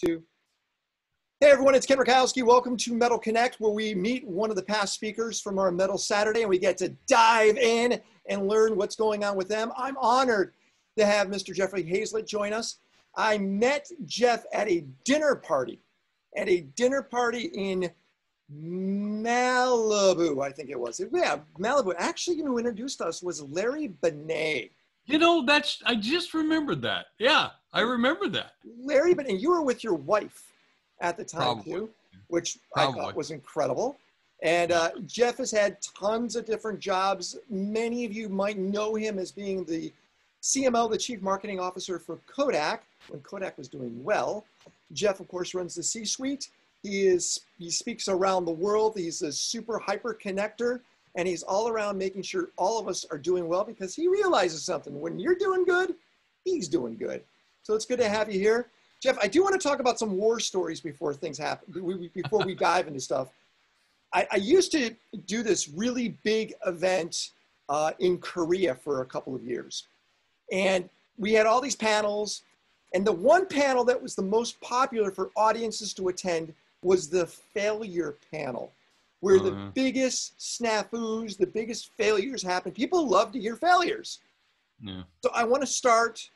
Two. Hey everyone, it's Ken Rakowski. Welcome to Metal Connect, where we meet one of the past speakers from our Metal Saturday and we get to dive in and learn what's going on with them. I'm honored to have Mr. Jeffrey Hayzlett join us. I met Jeff at a dinner party in Malibu, I think it was. Yeah, Malibu. Actually, who introduced us was Larry Benet. I just remembered that. Yeah, I remember that. Larry Benet, you were with your wife at the time. Probably. Too, which Probably. I thought was incredible. And Jeff has had tons of different jobs. Many of you might know him as being the CMO, the Chief Marketing Officer for Kodak, when Kodak was doing well. Jeff, of course, runs the C-suite. He speaks around the world. He's a super hyper connector, and he's all around making sure all of us are doing well because he realizes something. When you're doing good, he's doing good. So it's good to have you here. Jeff, I do want to talk about some war stories before things happen, before we dive into stuff. I used to do this really big event in Korea for a couple of years. And we had all these panels. And the one panel that was the most popular for audiences to attend was the failure panel, where the biggest snafus, the biggest failures happen. People love to hear failures. Yeah. So I want to start.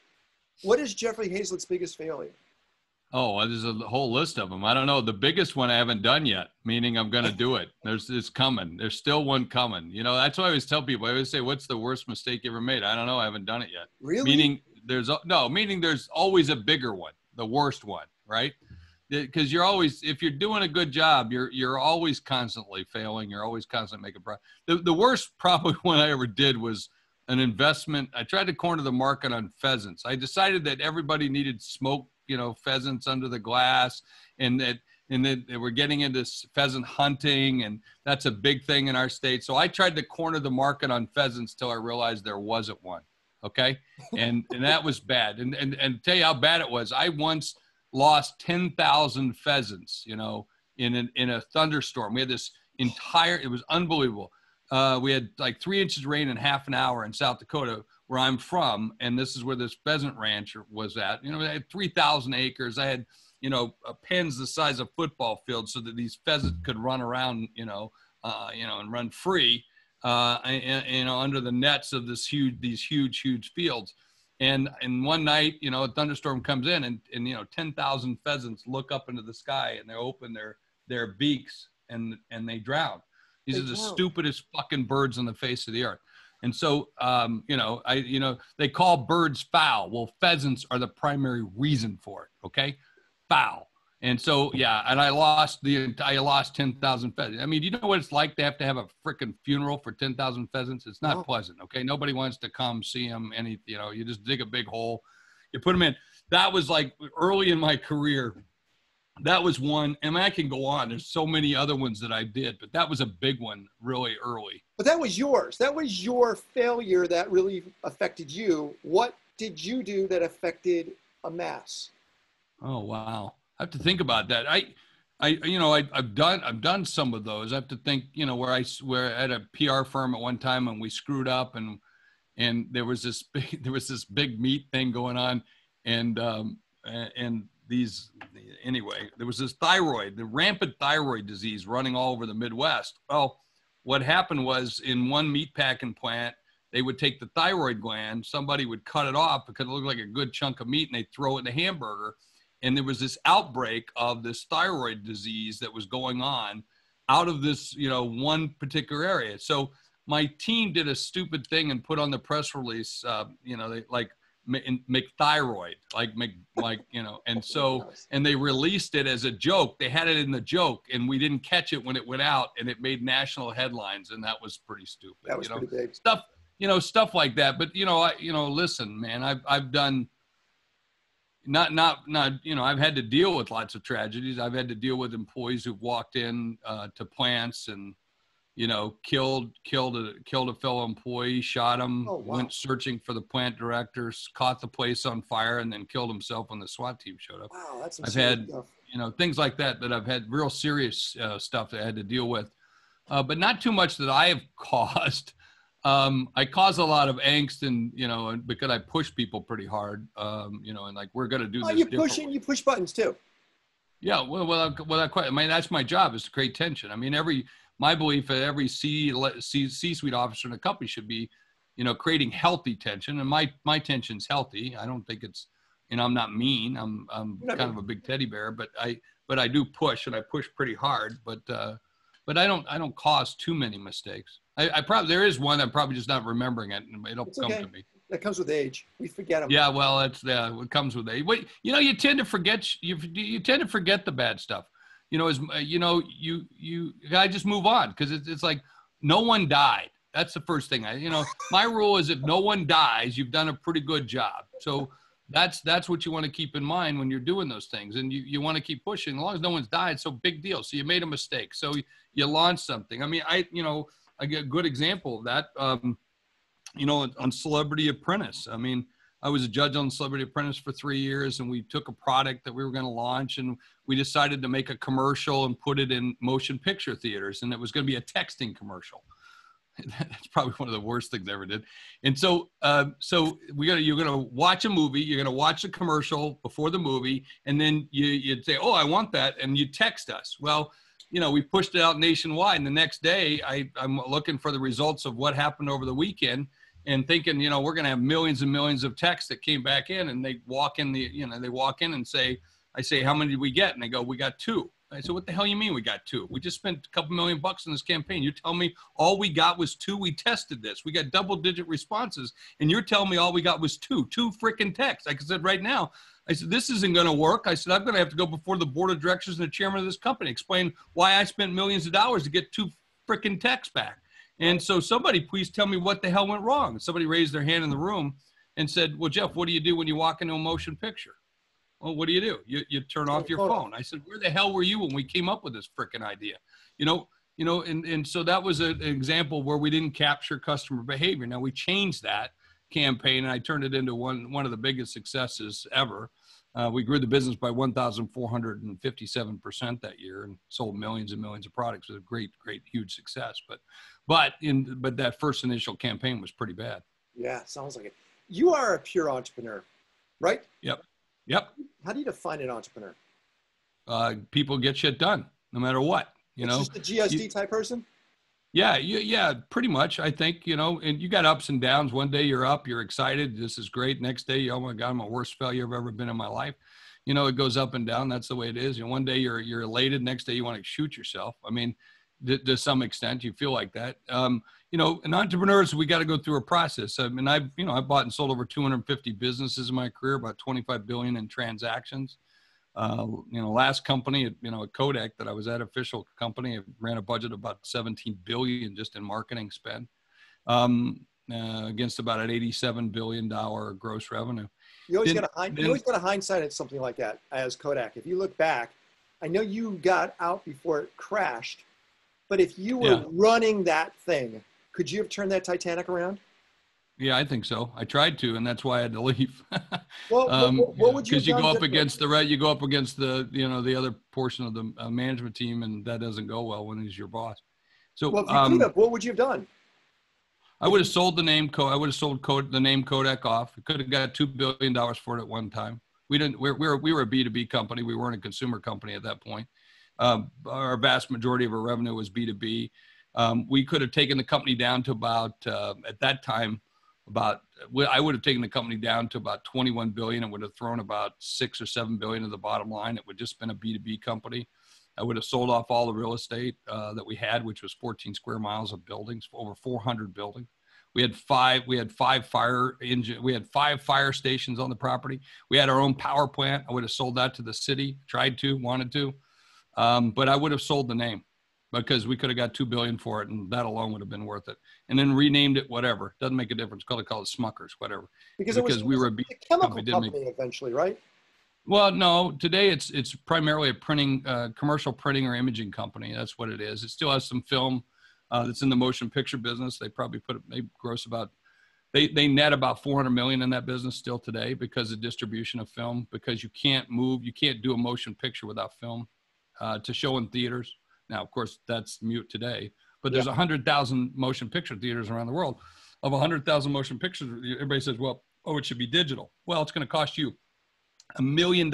What is Jeffrey Hayzlett's biggest failure? Oh, well, there's a whole list of them. I don't know. The biggest one I haven't done yet, meaning I'm going to do it. It's coming. There's still one coming. That's why I always tell people. I always say, what's the worst mistake you ever made? I don't know. I haven't done it yet. Really? Meaning there's always a bigger one, the worst one, right? Because you're always, if you're doing a good job, you're always constantly failing. You're always constantly making progress. The worst probably one I ever did was an investment. I tried to corner the market on pheasants. I decided that everybody needed smoked, pheasants under the glass, and that they were getting into pheasant hunting, and that's a big thing in our state. So I tried to corner the market on pheasants till I realized there wasn't one. Okay. And that was bad. And tell you how bad it was. I once lost 10,000 pheasants, in a thunderstorm. We had it was unbelievable. We had like 3 inches of rain in half an hour in South Dakota, where I'm from. And this is where this pheasant ranch was at. I had 3,000 acres. I had, pens the size of football fields so that these pheasants could run around, and run free. Under the nets of these huge fields. And one night, a thunderstorm comes in and 10,000 pheasants look up into the sky and they open their beaks and they drown. These are the stupidest fucking birds on the face of the earth. And so, they call birds foul. Well, pheasants are the primary reason for it. Okay. Foul. And so, yeah, and I lost 10,000 pheasants. I mean, you know what it's like to have a freaking funeral for 10,000 pheasants? It's not pleasant, okay? Nobody wants to come see them. You just dig a big hole, you put them in. That was like early in my career. That was one, and I can go on. There's so many other ones that I did, but that was a big one really early. But that was yours. That was your failure that really affected you. What did you do that affected a mass? Oh, wow. I have to think about that. I've done some of those. I have to think, where I had a PR firm at one time and we screwed up and there was this big meat thing going on anyway, there was this the rampant thyroid disease running all over the Midwest. Well, what happened was in one meat packing plant, they would take the thyroid gland, somebody would cut it off because it looked like a good chunk of meat and they'd throw it in a hamburger. And there was this outbreak of this thyroid disease that was going on out of this, one particular area. So my team did a stupid thing and put on the press release, they make thyroid, and they released it as a joke. They had it in the joke and we didn't catch it when it went out and it made national headlines. And that was pretty stupid. That was pretty big. Stuff like that. But, listen, man, I've done, I've had to deal with lots of tragedies. I've had to deal with employees who've walked in to plants and, killed a fellow employee, shot him, went searching for the plant directors, caught the place on fire, and then killed himself when the SWAT team showed up. Wow, that's I've had, things like that I've had real serious stuff that I had to deal with, but not too much that I have caused. I cause a lot of angst and, because I push people pretty hard, and like, we're going to do this. You push buttons too. Yeah, I mean, that's my job, is to create tension. I mean, my belief that every C-suite officer in a company should be, creating healthy tension. And my tension's healthy. I don't think it's, I'm not mean. I'm kind of a big teddy bear, but I do push, and I push pretty hard. But I don't cause too many mistakes. I probably, there is one, I'm probably just not remembering it, and it'll come to me. That comes with age. We forget them. Yeah, well, it comes with age. Wait, you tend to forget. You tend to forget the bad stuff. I just move on, because it's like no one died. That's the first thing. My rule is, if no one dies, you've done a pretty good job. So that's what you want to keep in mind when you're doing those things, and you want to keep pushing. As long as no one's died, so big deal. So you made a mistake, so you launched something. I mean, I get a good example of that. On Celebrity Apprentice. I mean, I was a judge on Celebrity Apprentice for 3 years, and we took a product that we were going to launch, and we decided to make a commercial and put it in motion picture theaters, and it was going to be a texting commercial. That's probably one of the worst things I ever did. And so, you're going to watch a movie, you're going to watch a commercial before the movie, and then you'd say, "Oh, I want that," and you text us. Well, we pushed it out nationwide, and the next day I'm looking for the results of what happened over the weekend, and thinking, we're going to have millions and millions of texts that came back in, and they walk in and say, I say, "How many did we get?" And they go, "We got 2. I said, "What the hell you mean we got 2? We just spent a couple $1 million on this campaign. You tell me all we got was 2. We tested this. We got double-digit responses, and you're telling me all we got was 2 freaking texts." Like I said, right now, I said, "This isn't going to work." I said, "I'm going to have to go before the board of directors and the chairman of this company, explain why I spent millions of dollars to get 2 freaking texts back." And so, somebody please tell me what the hell went wrong. Somebody raised their hand in the room and said, "Well, Jeff, what do you do when you walk into a motion picture?" "Well, what do? You turn off your phone." I said, "Where the hell were you when we came up with this freaking idea?" And so that was an example where we didn't capture customer behavior. Now, we changed that campaign, and I turned it into one of the biggest successes ever. We grew the business by 1,457% that year, and sold millions and millions of products. It was a great, huge success. But that first initial campaign was pretty bad. Yeah, sounds like it. You are a pure entrepreneur, right? Yep. How do you define an entrepreneur? People get shit done, no matter what. Just a GSD type person? Yeah, pretty much. I think, and you got ups and downs. One day you're up, you're excited, this is great. Next day, oh my God, I'm the worst failure I've ever been in my life. It goes up and down. That's the way it is. One day you're elated, next day you want to shoot yourself. I mean, to some extent, you feel like that. And entrepreneurs, we got to go through a process. I mean, I bought and sold over 250 businesses in my career, about 25 billion in transactions. Last company, at Kodak that I was at, official company, it ran a budget of about 17 billion just in marketing spend, against about an $87 billion gross revenue. You always got a hindsight at something like that as Kodak. If you look back, I know you got out before it crashed, but if you were running that thing, could you have turned that Titanic around? Yeah, I think so. I tried to, and that's why I had to leave. Well, what would you? Because you go up against you go up against the other portion of the management team, and that doesn't go well when he's your boss. So, what would you have done? I would have sold the name. I would have sold the name Kodak off. We could have got $2 billion for it at one time. We didn't. We were a B2B company. We weren't a consumer company at that point. Our vast majority of our revenue was B2B. We could have taken the company down to about at that time. I would have taken the company down to about 21 billion. It would have thrown about 6 or 7 billion to the bottom line. It would just been a B2B company. I would have sold off all the real estate that we had, which was 14 square miles of buildings, over 400 buildings. We had five fire stations on the property. We had our own power plant. I would have sold that to the city, wanted to, but I would have sold the name, because we could have got $2 billion for it, and that alone would have been worth it. And then renamed it whatever. Doesn't make a difference. Call it Smuckers, whatever. Because we were a chemical company eventually, right? Well, no. Today it's primarily a printing, commercial printing or imaging company. That's what it is. It still has some film that's in the motion picture business. They probably they net about 400 million in that business still today, because of distribution of film. Because you can't do a motion picture without film to show in theaters. Now, of course, that's mute today, but there's 100,000 motion picture theaters around the world. Of 100,000 motion pictures, everybody says, it should be digital. Well, it's going to cost you $1 million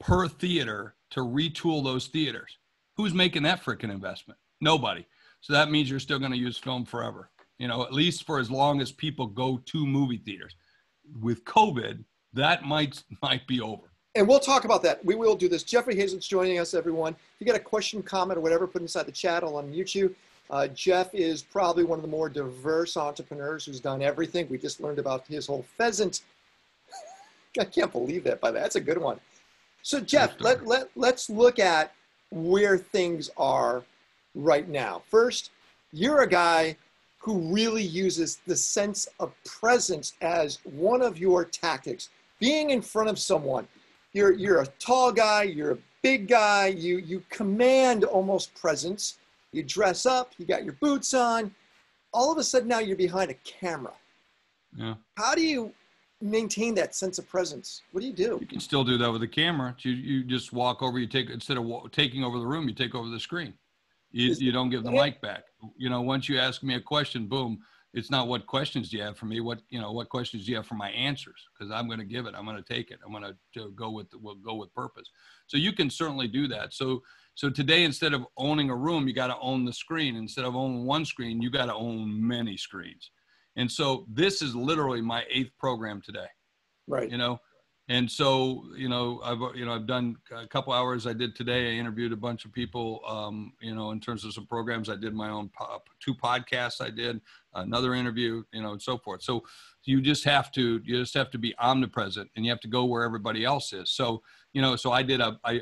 per theater to retool those theaters. Who's making that freaking investment? Nobody. So that means you're still going to use film forever, you know, at least for as long as people go to movie theaters. With COVID, that might be over. And we'll talk about that. We will do this. Jeffrey Hayzlett's joining us, everyone. If you got a question, comment, or whatever, put it inside the chat. I'll unmute you. Jeff is probably one of the more diverse entrepreneurs who's done everything. We just learned about his whole pheasant. I can't believe that, by the way. That's a good one. So, Jeff, let's look at where things are right now. First, you're a guy who really uses the sense of presence as one of your tactics. Being in front of someone. You're a tall guy, you're a big guy, you command almost presence. You dress up, you got your boots on. All of a sudden now you're behind a camera. Yeah. How do you maintain that sense of presence? What do you do? You can still do that with a camera. You just walk over, instead of taking over the room, you take over the screen. You don't give the mic back. You know, once you ask me a question, boom, it's not what questions do you have for me? What questions do you have for my answers? Because I'm going to give it. I'm going to take it. I'm going to go with purpose. So you can certainly do that. So today, instead of owning a room, you got to own the screen. Instead of owning one screen, you got to own many screens. And so this is literally my 8th program today. Right. You know, and so, I've done a couple hours. I did today. I interviewed a bunch of people, in terms of some programs. I did my own 2 podcasts. I did another interview, and so forth. So you just have to be omnipresent, and you have to go where everybody else is. So, so I did I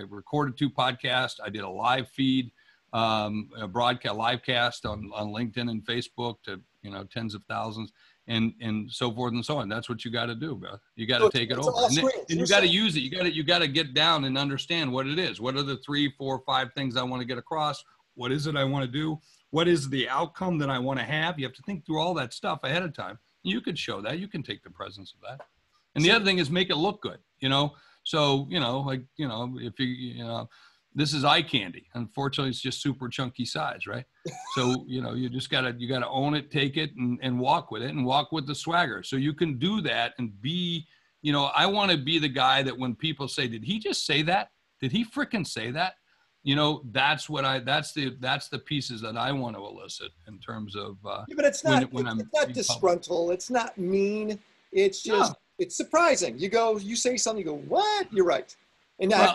recorded 2 podcasts. I did a live feed, a broadcast, live cast on LinkedIn and Facebook to, tens of thousands. And so forth and so on. That's what you got to do, bro. You got to take it over, and you got to use it. You got to get down and understand what it is. What are the 3, 4, 5 things I want to get across? What is it I want to do? What is the outcome that I want to have? You have to think through all that stuff ahead of time. You could show that. You can take the presence of that. And the other thing is make it look good. So if this is eye candy. Unfortunately, it's just super chunky size, right? So, you just gotta own it, take it, and walk with it, and walk with the swagger. So you can do that and be, I want to be the guy that when people say, did he just say that? Did he fricking say that? That's the pieces that I want to elicit in terms of, but it's not, it's not disgruntled. It's not mean. It's just, It's surprising. You say something, you go, what? You're right. And well,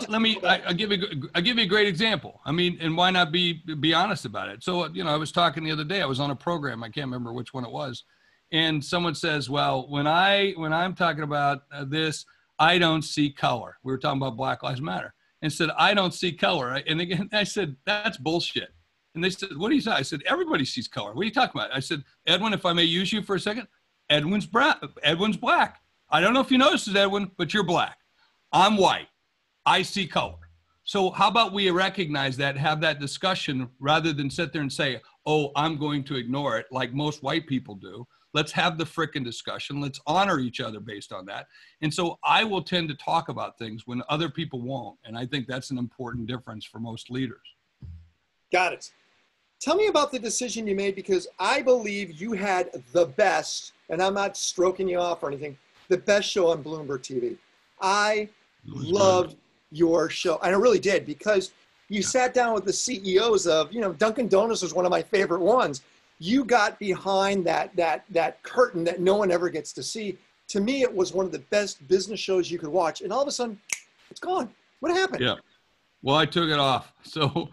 I'll give you a great example. I mean, and why not be honest about it? So, I was talking the other day, I was on a program, I can't remember which one it was. And someone says, well, when I'm talking about this, I don't see color. We were talking about Black Lives Matter, and said, I don't see color. And again, I said, that's bullshit. And they said, what do you say? I said, everybody sees color. What are you talking about? I said, Edwin, if I may use you for a second, Edwin's black. I don't know if you noticed this, Edwin, but you're black. I'm white. I see color. So how about we recognize that, have that discussion rather than sit there and say, oh, I'm going to ignore it like most white people do. Let's have the frickin' discussion. Let's honor each other based on that. And so I will tend to talk about things when other people won't. And I think that's an important difference for most leaders. Got it. Tell me about the decision you made, because I believe you had the best, and I'm not stroking you off or anything, the best show on Bloomberg TV. I loved your show. And I really did, because you sat down with the CEOs of, Dunkin' Donuts was one of my favorite ones. You got behind that curtain that no one ever gets to see. To me, it was one of the best business shows you could watch. And all of a sudden, it's gone. What happened? Yeah. Well, I took it off. So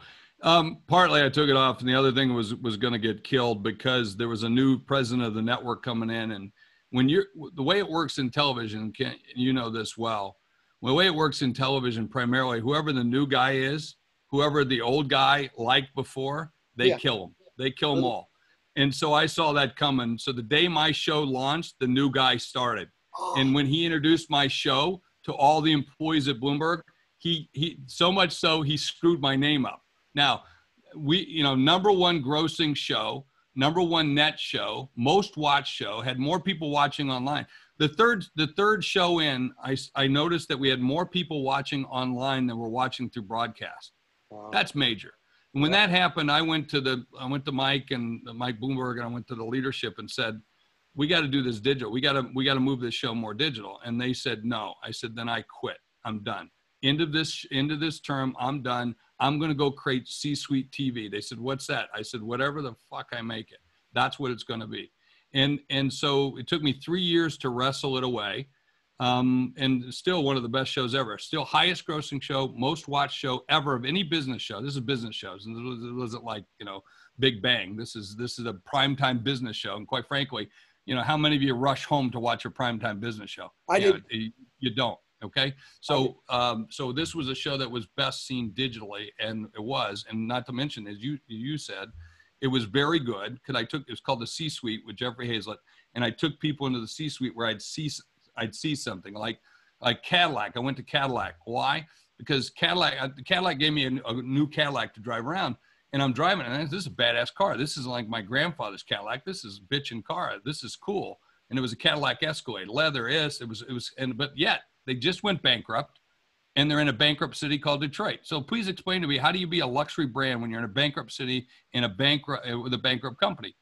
partly I took it off. And the other thing was going to get killed because there was a new president of the network coming in. And when the way it works in television, you know this well, the way it works in television, primarily, whoever the new guy is, whoever the old guy liked before, they kill him. They kill them all. And so I saw that coming. So the day my show launched, the new guy started. Oh. And when he introduced my show to all the employees at Bloomberg, he so much so he screwed my name up. Now, we, number 1 grossing show, number 1 net show, most watched show, had more people watching online. The third show in, I noticed that we had more people watching online than were watching through broadcast. Wow. That's major. And when that happened, I went to Mike Bloomberg, and I went to the leadership and said, we got to do this digital. We got to move this show more digital. And they said, no. I said, then I quit. I'm done. End of this term, I'm done. I'm going to go create C-suite TV. They said, what's that? I said, whatever the fuck I make it. That's what it's going to be. And so it took me 3 years to wrestle it away. And still one of the best shows ever. Still highest grossing show, most watched show ever of any business show. This is business shows. And it wasn't like, Big Bang. This is a primetime business show. And quite frankly, how many of you rush home to watch a primetime business show? I did. You don't. Okay. So, so this was a show that was best seen digitally, and it was, and not to mention, as you said, it was very good. Cause it was called the C-Suite with Jeffrey Hayzlett. And I took people into the C-Suite where I'd see something like Cadillac. I went to Cadillac. Why? Because Cadillac gave me a new Cadillac to drive around, and I'm driving, and this is a badass car. This is like my grandfather's Cadillac. This is a bitchin' car. This is cool. And it was a Cadillac Escalade, leather. But yet they just went bankrupt, and they're in a bankrupt city called Detroit. So please explain to me, how do you be a luxury brand when you're in a bankrupt city with a bankrupt company?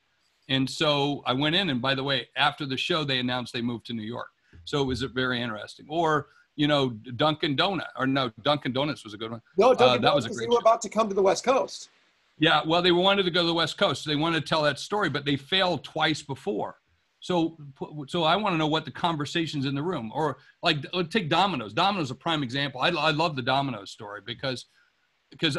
And so I went in, and by the way, after the show, they announced they moved to New York. So it was very interesting. Or, Dunkin' Donuts was a good one. No, Dunkin' that was Donuts, a great they were show. about to come to the West Coast. Yeah, well, they wanted to go to the West Coast. So they wanted to tell that story, but they failed twice before. So I want to know what the conversations in the room, or take Domino's. Domino's is a prime example. I love the Domino's story because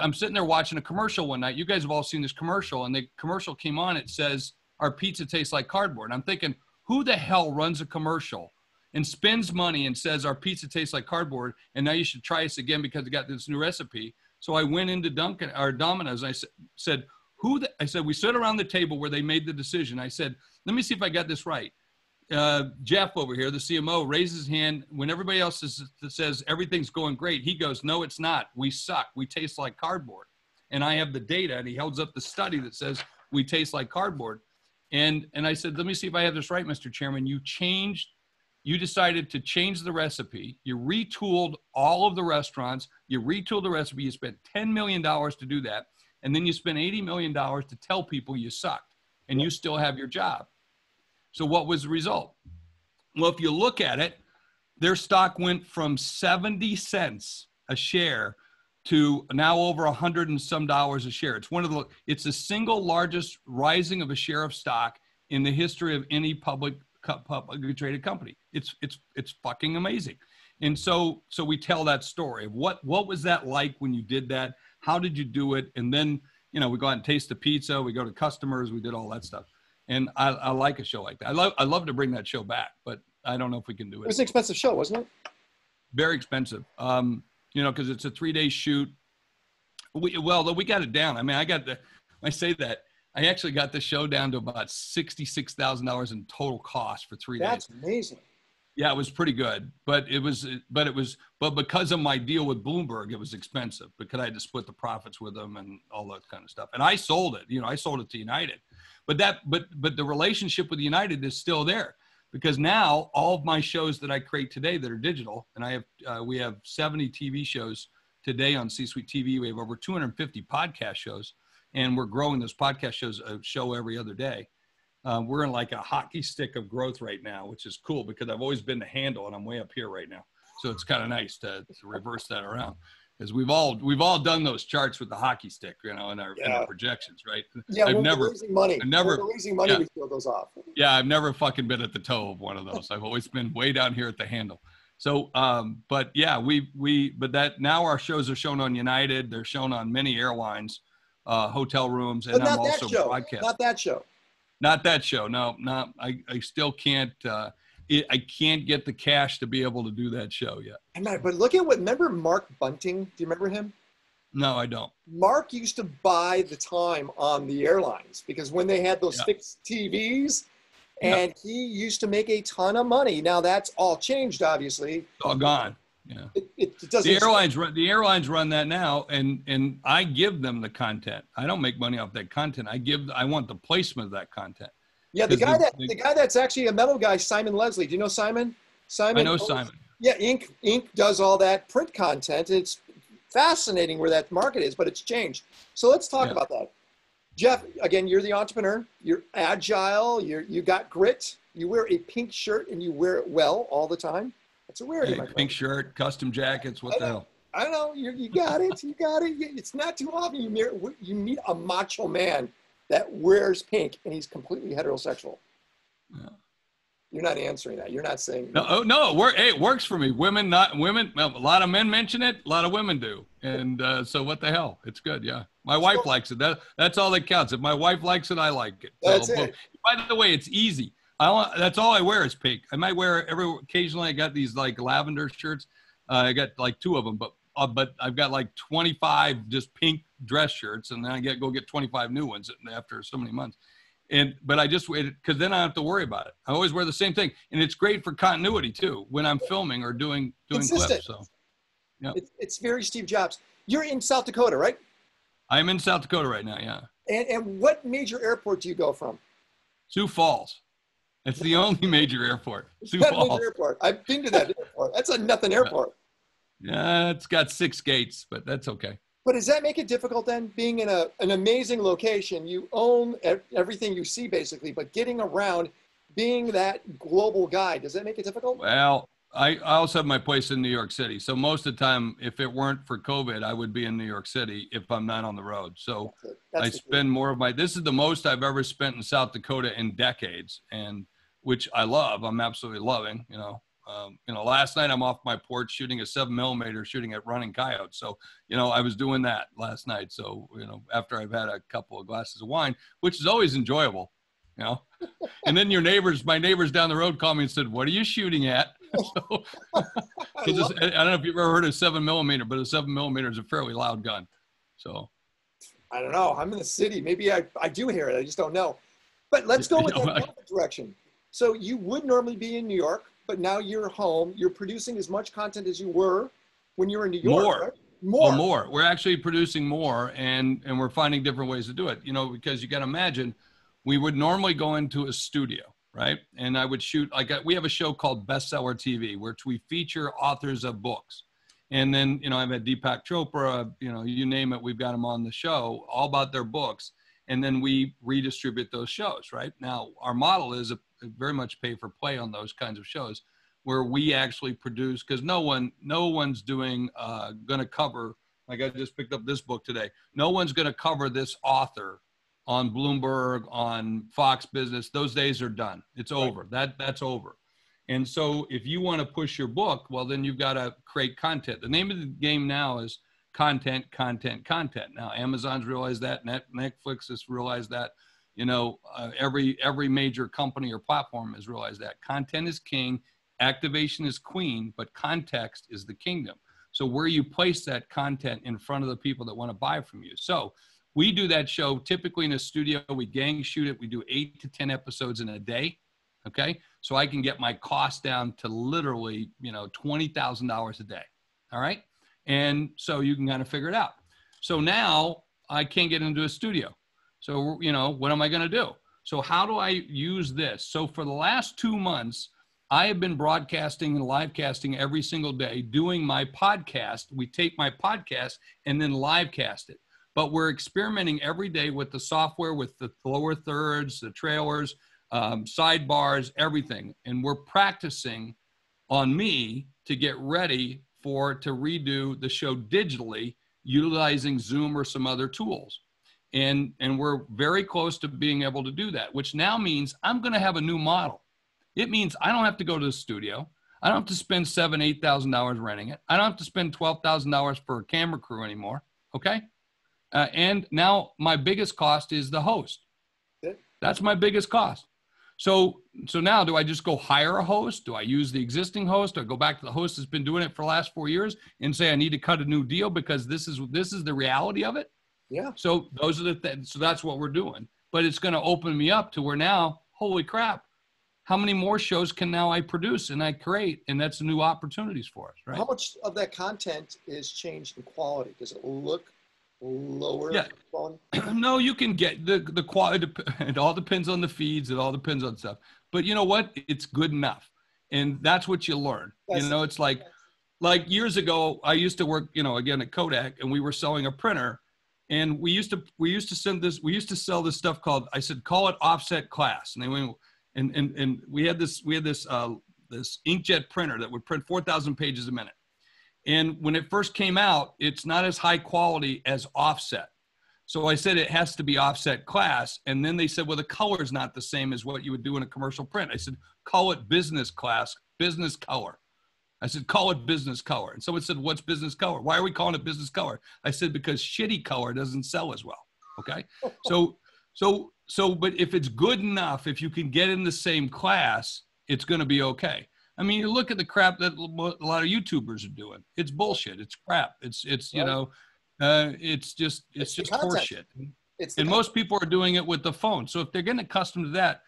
I'm sitting there watching a commercial one night. You guys have all seen this commercial, and the commercial came on. It says, our pizza tastes like cardboard. And I'm thinking, who the hell runs a commercial and spends money and says our pizza tastes like cardboard, and now you should try us again because we got this new recipe? So I went into Domino's, and I said, I said, we sit around the table where they made the decision. I said, let me see if I got this right. Jeff over here, the CMO, raises his hand. When everybody else says everything's going great, he goes, no, it's not. We suck. We taste like cardboard. And I have the data, and he holds up the study that says we taste like cardboard. And I said, let me see if I have this right, Mr. Chairman. You decided to change the recipe. You retooled all of the restaurants. You retooled the recipe. You spent $10 million to do that. And then you spent $80 million to tell people you sucked, and you still have your job. So what was the result? Well, if you look at it, their stock went from 70 cents a share to now over $100 and some a share. It's the single largest rising of a share of stock in the history of any publicly traded company. It's fucking amazing. And so we tell that story of what was that like when you did that? How did you do it? And then, we go out and taste the pizza. We go to customers. We did all that stuff. And I like a show like that. I love to bring that show back, but I don't know if we can do it. It was an expensive show, wasn't it? Very expensive. Because it's a 3-day shoot. We got it down. I mean, I say that, I actually got the show down to about $66,000 in total cost for 3 days. That's amazing. Yeah, it was pretty good, but because of my deal with Bloomberg, it was expensive because I had to split the profits with them and all that kind of stuff. And I sold it, I sold it to United, but the relationship with United is still there because now all of my shows that I create today that are digital, and we have 70 TV shows today on C-Suite TV. We have over 250 podcast shows, and we're growing those podcast shows a show every other day. We're in like a hockey stick of growth right now, which is cool because I've always been the handle and I'm way up here right now. So it's kind of nice to reverse that around because we've all done those charts with the hockey stick, in our projections, right? Yeah, I've we're losing money. We're losing money, we throw those off. Yeah, I've never fucking been at the toe of one of those. I've always been way down here at the handle. So, but yeah, but now our shows are shown on United. They're shown on many airlines, hotel rooms, and I'm also broadcasting. Not that show. Not that show. No. I still can't. I can't get the cash to be able to do that show yet. But look at remember Mark Bunting? Do you remember him? No, I don't. Mark used to buy the time on the airlines because when they had those fixed TVs, and he used to make a ton of money. Now that's all changed, obviously. It's all gone. Yeah. It doesn't. The airlines run that now, and I give them the content. I don't make money off that content. I want the placement of that content. Yeah, the guy that's actually a metal guy, Simon Leslie. Do you know Simon? I know Simon. Yeah, Inc. does all that print content. It's fascinating where that market is, but it's changed. So let's talk about that. Jeff, again, you're the entrepreneur. You're agile. You got grit. You wear a pink shirt and you wear it well all the time. It's a rarity, Hey, my friend. pink shirt, custom jackets. What the hell? I know you got it. You got it. It's not too often you meet a macho man that wears pink and he's completely heterosexual. Yeah. You're not answering that. You're not saying no. Hey, it works for me. Women, not women. Well, a lot of men mention it. A lot of women do. And so what the hell? It's good. Yeah. My wife likes it. That's all that counts. If my wife likes it, I like it. That's So, it. by the way, it's easy. That's all I wear is pink. I might wear occasionally. I got these like lavender shirts. I got like 2 of them, but I've got like 25 just pink dress shirts, and then I go get 25 new ones after so many months. But I just waited because then I don't have to worry about it. I always wear the same thing, and it's great for continuity too when I'm filming or doing clips. So, yeah, it's very Steve Jobs. You're in South Dakota, right? I'm in South Dakota right now. Yeah. And what major airport do you go from? Sioux Falls. It's the only major airport. Sioux Falls. Falls. Airport. I've been to that airport. That's a nothing airport. Yeah, it's got 6 gates, but that's okay. But does that make it difficult then, being in an amazing location? You own everything you see basically, but getting around, being that global guy, does that make it difficult? Well, I also have my place in New York City. So most of the time, if it weren't for COVID, I would be in New York City if I'm not on the road. So I spend more of this is the most I've ever spent in South Dakota in decades, and which I love. I'm absolutely loving, last night I'm off my porch shooting a 7mm shooting at running coyotes. So, I was doing that last night. So, after I've had a couple of glasses of wine, which is always enjoyable, and then my neighbors down the road called me and said, "What are you shooting at?" So, I don't know if you've ever heard of 7mm, but a 7mm is a fairly loud gun. So I don't know. I'm in the city. Maybe I do hear it. I just don't know. But let's go with that direction. So you would normally be in New York, but now you're home. You're producing as much content as you were when you were in New York. More. Right? More. We're actually producing more, and we're finding different ways to do it. Because you got to imagine, we would normally go into a studio, right? And I would shoot we have a show called Bestseller TV, which we feature authors of books. And then, I've had Deepak Chopra, you name it, we've got them on the show, all about their books. And then we redistribute those shows, right? Now, our model is very much pay for play on those kinds of shows, where we actually produce, because no one's doing, going to cover, like I just picked up this book today. No one's going to cover this author on Bloomberg, on Fox Business. Those days are done. It's over. That's over. And so if you want to push your book, well, then you've got to create content. The name of the game now is content. Now, Amazon's realized that. Netflix has realized that. Every major company or platform has realized that. Content is king, activation is queen, but context is the kingdom. So where you place that content in front of the people that want to buy from you. So we do that show typically in a studio. We gang shoot it. We do 8 to 10 episodes in a day. Okay. So I can get my cost down to literally, $20,000 a day. All right. And so you can kind of figure it out. So now I can't get into a studio. So, what am I going to do? So how do I use this? So for the last 2 months, I have been broadcasting and live casting every single day, doing my podcast. We tape my podcast and then live cast it. But we're experimenting every day with the software, with the lower thirds, the trailers, sidebars, everything. And we're practicing on me to get ready to redo the show digitally, utilizing Zoom or some other tools. And we're very close to being able to do that, which now means I'm going to have a new model. It means I don't have to go to the studio. I don't have to spend $7,000, $8,000 renting it. I don't have to spend $12,000 for a camera crew anymore. Okay. And now my biggest cost is the host. That's my biggest cost. So now do I just go hire a host? Do I use the existing host? Do I go back to the host that's been doing it for the last 4 years and say I need to cut a new deal because this is the reality of it? Yeah. So those are the things. So that's what we're doing. But it's going to open me up to where now, holy crap, how many more shows can now I produce and I create? And that's new opportunities for us, right? How much of that content is changed in quality? Does it look lower? Yeah. No, you can get the quality. It all depends on the feeds. It all depends on stuff. But you know what? It's good enough. And that's what you learn. It's like years ago, I used to work, again at Kodak, and we were selling a printer. And we used to sell this stuff called, I said, call it offset class. And they went, and we had this this inkjet printer that would print 4,000 pages a minute. And when it first came out, it's not as high quality as offset. So I said, it has to be offset class. And then they said, well, the color is not the same as what you would do in a commercial print. I said, call it business class, business color. I said, call it business color. And someone said, what's business color? Why are we calling it business color? I said, because shitty color doesn't sell as well. Okay. But if it's good enough, if you can get in the same class, it's going to be okay. I mean, you look at the crap that a lot of YouTubers are doing. It's bullshit. It's crap. It's you know, it's just horseshit. And most people are doing it with the phone. So if they're getting accustomed to that,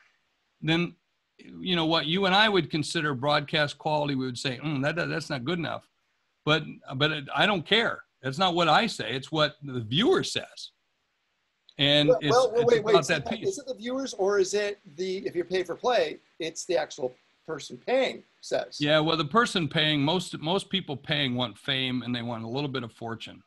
then, you know, what you and I would consider broadcast quality, we would say, that's not good enough. But I don't care. That's not what I say. It's what the viewer says. And wait, is it the viewers, or is it if you're paid for play, it's the actual person paying says? Yeah, well, the person paying, most people paying want fame, and they want a little bit of fortune.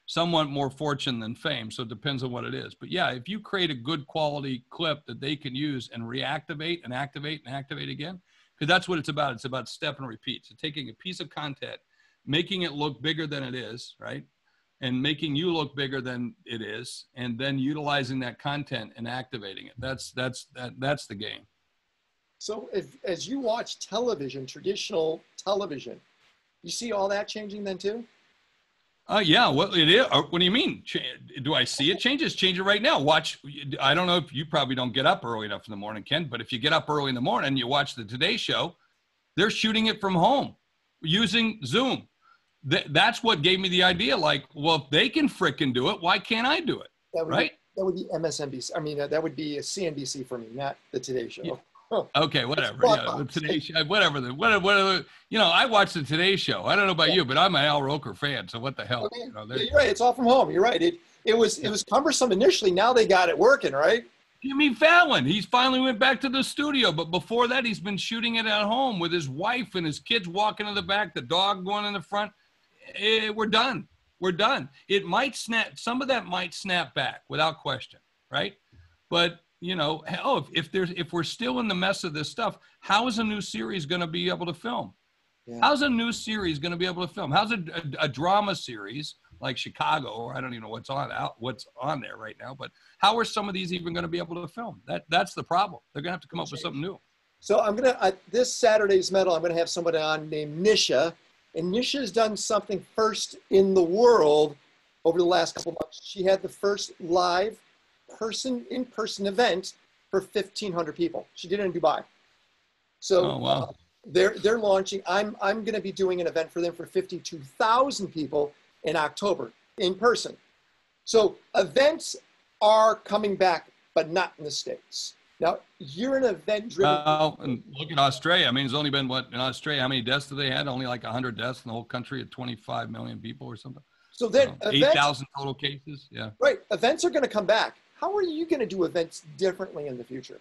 Some want more fortune than fame, so it depends on what it is. But yeah, if you create a good quality clip that they can use and reactivate and activate and activate again, because that's what it's about. It's about step and repeat. So taking a piece of content, making it look bigger than it is, right? And making you look bigger than it is, and then utilizing that content and activating it. That's the game. So as you watch television, traditional television, you see all that changing then too? Yeah, well, it is. What do you mean? Do I see it change? It's changing right now. Watch. I don't know if you probably don't get up early enough in the morning, Ken, but if you get up early in the morning and you watch the Today Show, they're shooting it from home using Zoom. That's what gave me the idea. Like, well, if they can frickin' do it, why can't I do it? Right? That would be MSNBC. I mean, that would be a CNBC for me, not the Today Show. Yeah. Okay, whatever. Yeah, the Today Show, whatever. You know, I watch the Today Show. I don't know about you, but I'm an Al Roker fan. So what the hell? Okay. You know, you're right. It's all from home. You're right. It was cumbersome initially. Now they got it working, right? Jimmy Fallon. He's finally went back to the studio, but before that, he's been shooting it at home with his wife and his kids walking in the back, the dog going in the front. We're done. We're done. It might snap. Some of that might snap back without question, right? But you know, hell, if we're still in the mess of this stuff, how is a new series going to be able to film? Yeah. How's a new series going to be able to film? How's a drama series like Chicago, or I don't even know what's on there right now, but how are some of these even going to be able to film? That's the problem. They're going to have to come up with something new. So I'm going to, this Saturday's Metal, I'm going to have somebody on named Nisha. And Nisha has done something first in the world over the last couple of months. She had the first live in-person event for 1,500 people. She did it in Dubai. So they're launching. I'm going to be doing an event for them for 52,000 people in October in person. So events are coming back, but not in the States. Now, you're an event-driven. And look at Australia. I mean, it's only been in Australia, how many deaths do they had? Only like 100 deaths in the whole country at 25 million people or something. So then 8,000 total cases. Yeah. Right. Events are going to come back. How are you going to do events differently in the future?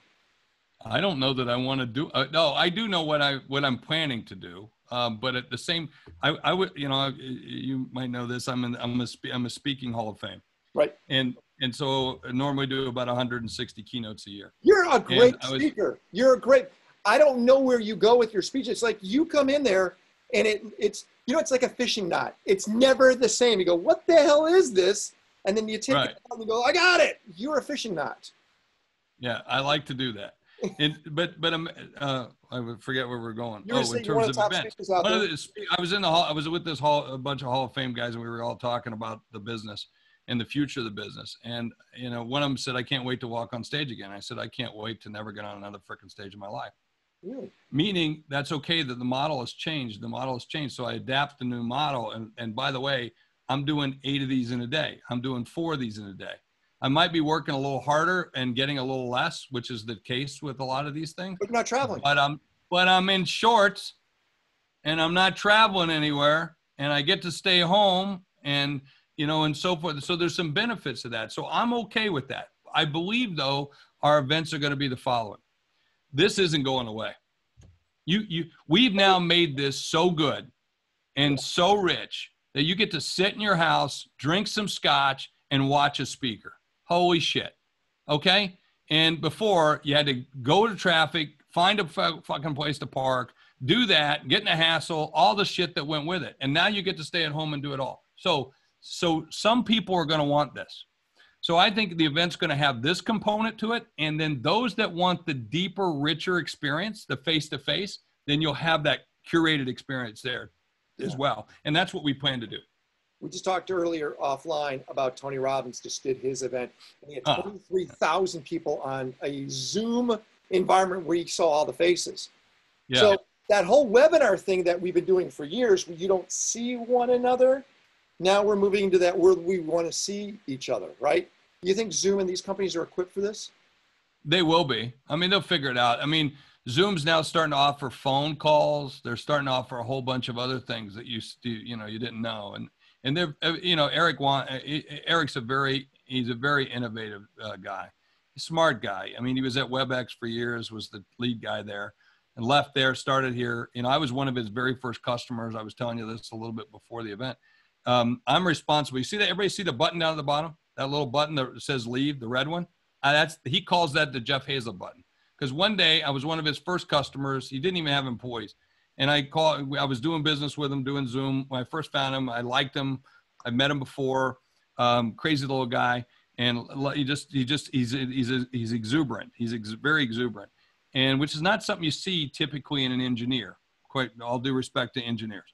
I don't know that I want to do. No, I do know what I'm planning to do. But at the same, I would, you know, you might know this. I'm a speaking Hall of Fame. Right. And so I normally do about 160 keynotes a year. You're a great speaker. I don't know where you go with your speech. It's like you come in there and it's, you know, it's like a fishing knot. It's never the same. You go, what the hell is this? And then you take it out and you go, I got it. You're a fishing knot. Yeah, I like to do that. But I would forget where we're going. In terms of events. I was in the hall. I was with a bunch of Hall of Fame guys, and we were all talking about the business and the future of the business. And, you know, one of them said, I can't wait to walk on stage again. I said, I can't wait to never get on another freaking stage in my life. Really? Meaning that's okay that the model has changed. The model has changed. So I adapt the new model. And by the way, I'm doing 8 of these in a day. I'm doing 4 of these in a day. I might be working a little harder and getting a little less, which is the case with a lot of these things. But you're not traveling. But I'm in shorts and I'm not traveling anywhere and I get to stay home and, you know, and so forth. So there's some benefits to that. So I'm okay with that. I believe, though, our events are going to be the following. This isn't going away. We've now made this so good and so rich that you get to sit in your house, drink some scotch, and watch a speaker. Holy shit. Okay? And before, you had to go to traffic, find a fucking place to park, do that, get in a hassle, all the shit that went with it. And now you get to stay at home and do it all. So some people are going to want this. So I think the event's going to have this component to it. And then those that want the deeper, richer experience, the face-to-face, then you'll have that curated experience there as well. And that's what we plan to do. We just talked earlier offline about Tony Robbins just did his event. And he had 23,000 people on a Zoom environment where you saw all the faces. Yeah. So that whole webinar thing that we've been doing for years, where you don't see one another, now we're moving into that world we want to see each other, right? You think Zoom and these companies are equipped for this? They will be. I mean, they'll figure it out. I mean, Zoom's now starting to offer phone calls. They're starting to offer a whole bunch of other things that you didn't know. And they're, Eric's he's a very innovative guy, smart guy. I mean, he was at WebEx for years, was the lead guy there, and left there, started here. I was one of his very first customers. I was telling you this a little bit before the event. I'm responsible. You see that? Everybody see the button down at the bottom? That little button that says leave, the red one? He calls that the Jeff Hayzlett button. Because one day I was one of his first customers. He didn't even have employees. And I was doing business with him, doing Zoom. When I first found him, I liked him. I met him before. Crazy little guy. And he's exuberant. He's very exuberant. And which is not something you see typically in an engineer, quite all due respect to engineers.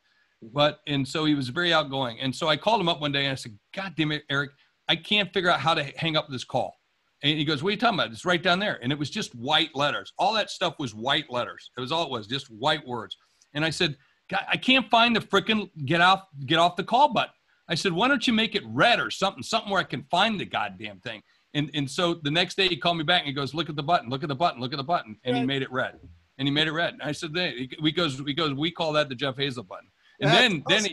And so he was very outgoing. And so I called him up one day and I said, God damn it, Eric, I can't figure out how to hang up this call. And he goes, what are you talking about? It's right down there. And it was just white letters. All that stuff was white letters. It was all it was, just white words. And I said, God, I can't find the frickin' get off the call button. I said, why don't you make it red or something where I can find the goddamn thing. And so the next day he called me back and he goes, look at the button, look at the button, look at the button. And he made it red. And he made it red. And I said, we call that the Jeff Hazlett button. And then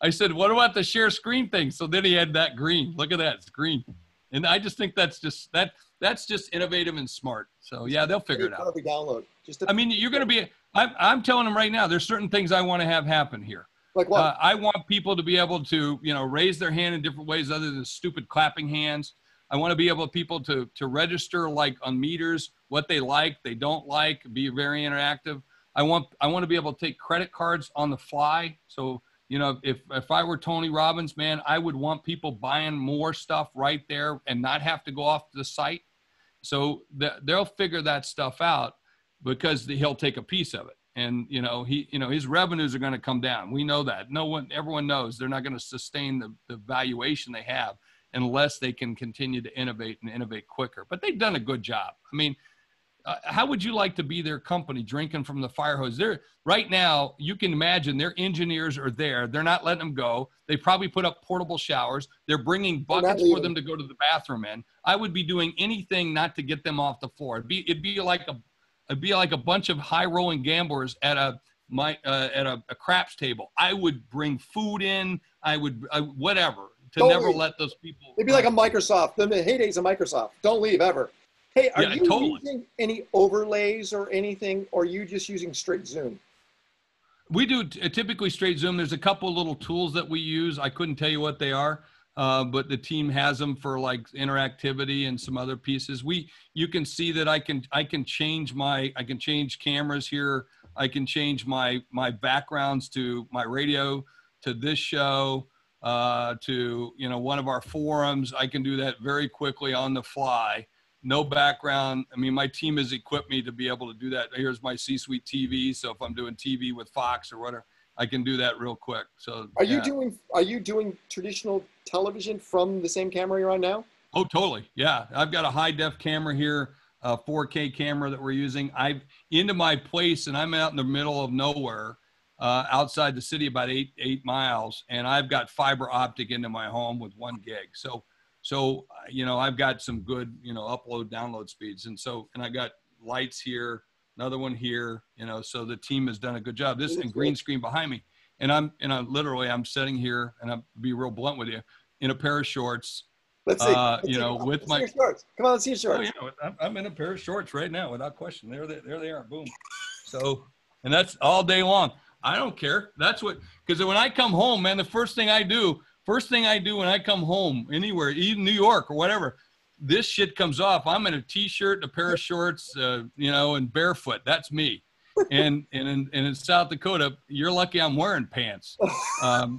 I said, what about the share screen thing? So then he had that green. Look at that, it's green. And I just think that's just innovative and smart. So yeah, they'll figure it out. Every download. I mean, you're going to be. I'm telling them right now. There's certain things I want to have happen here. Like what? I want people to be able to, raise their hand in different ways other than stupid clapping hands. I want to be able people to register like on meters what they like, they don't like, be very interactive. I want to be able to take credit cards on the fly. So. If I were Tony Robbins, man, I would want people buying more stuff right there and not have to go off to the site. So they'll figure that stuff out because he'll take a piece of it. And, his revenues are going to come down. We know that. Everyone knows they're not going to sustain the valuation they have unless they can continue to innovate and innovate quicker. But they've done a good job. I mean, how would you like to be their company drinking from the fire hose? Right now, you can imagine their engineers are there. They're not letting them go. They probably put up portable showers. They're bringing buckets for them to go to the bathroom in. I would be doing anything not to get them off the floor. It'd be like a bunch of high rolling gamblers at a craps table. I would bring food in. Whatever to never let those people. It'd be like a Microsoft. The heydays of Microsoft. Don't leave ever. Hey, are you using any overlays or anything, or are you just using straight Zoom? We do typically straight Zoom. There's a couple little tools that we use. I couldn't tell you what they are, but the team has them for like interactivity and some other pieces. You can see that I can change cameras here. I can change my backgrounds to my radio, to this show, to one of our forums. I can do that very quickly on the fly. No background. I mean, my team has equipped me to be able to do that. Here's my C-suite TV. So if I'm doing TV with Fox or whatever, I can do that real quick. So are you doing traditional television from the same camera you're on now? Oh, totally. Yeah. I've got a high def camera here, a 4K camera that we're using. I'm into my place and I'm out in the middle of nowhere, outside the city, about eight miles. And I've got fiber optic into my home with 1 gig. So, I've got some good, upload, download speeds. And I got lights here, another one here, so the team has done a good job. This and green screen behind me. And I'm sitting here and I'll be real blunt with you in a pair of shorts. Let's see. With my shorts. Come on, let's see your shorts. Oh, I'm in a pair of shorts right now without question. There they are. Boom. So, and that's all day long. I don't care. That's because when I come home, man, the first thing I do when I come home anywhere, even New York or whatever, this shit comes off. I'm in a t-shirt, a pair of shorts, and barefoot. That's me. And in South Dakota, you're lucky I'm wearing pants,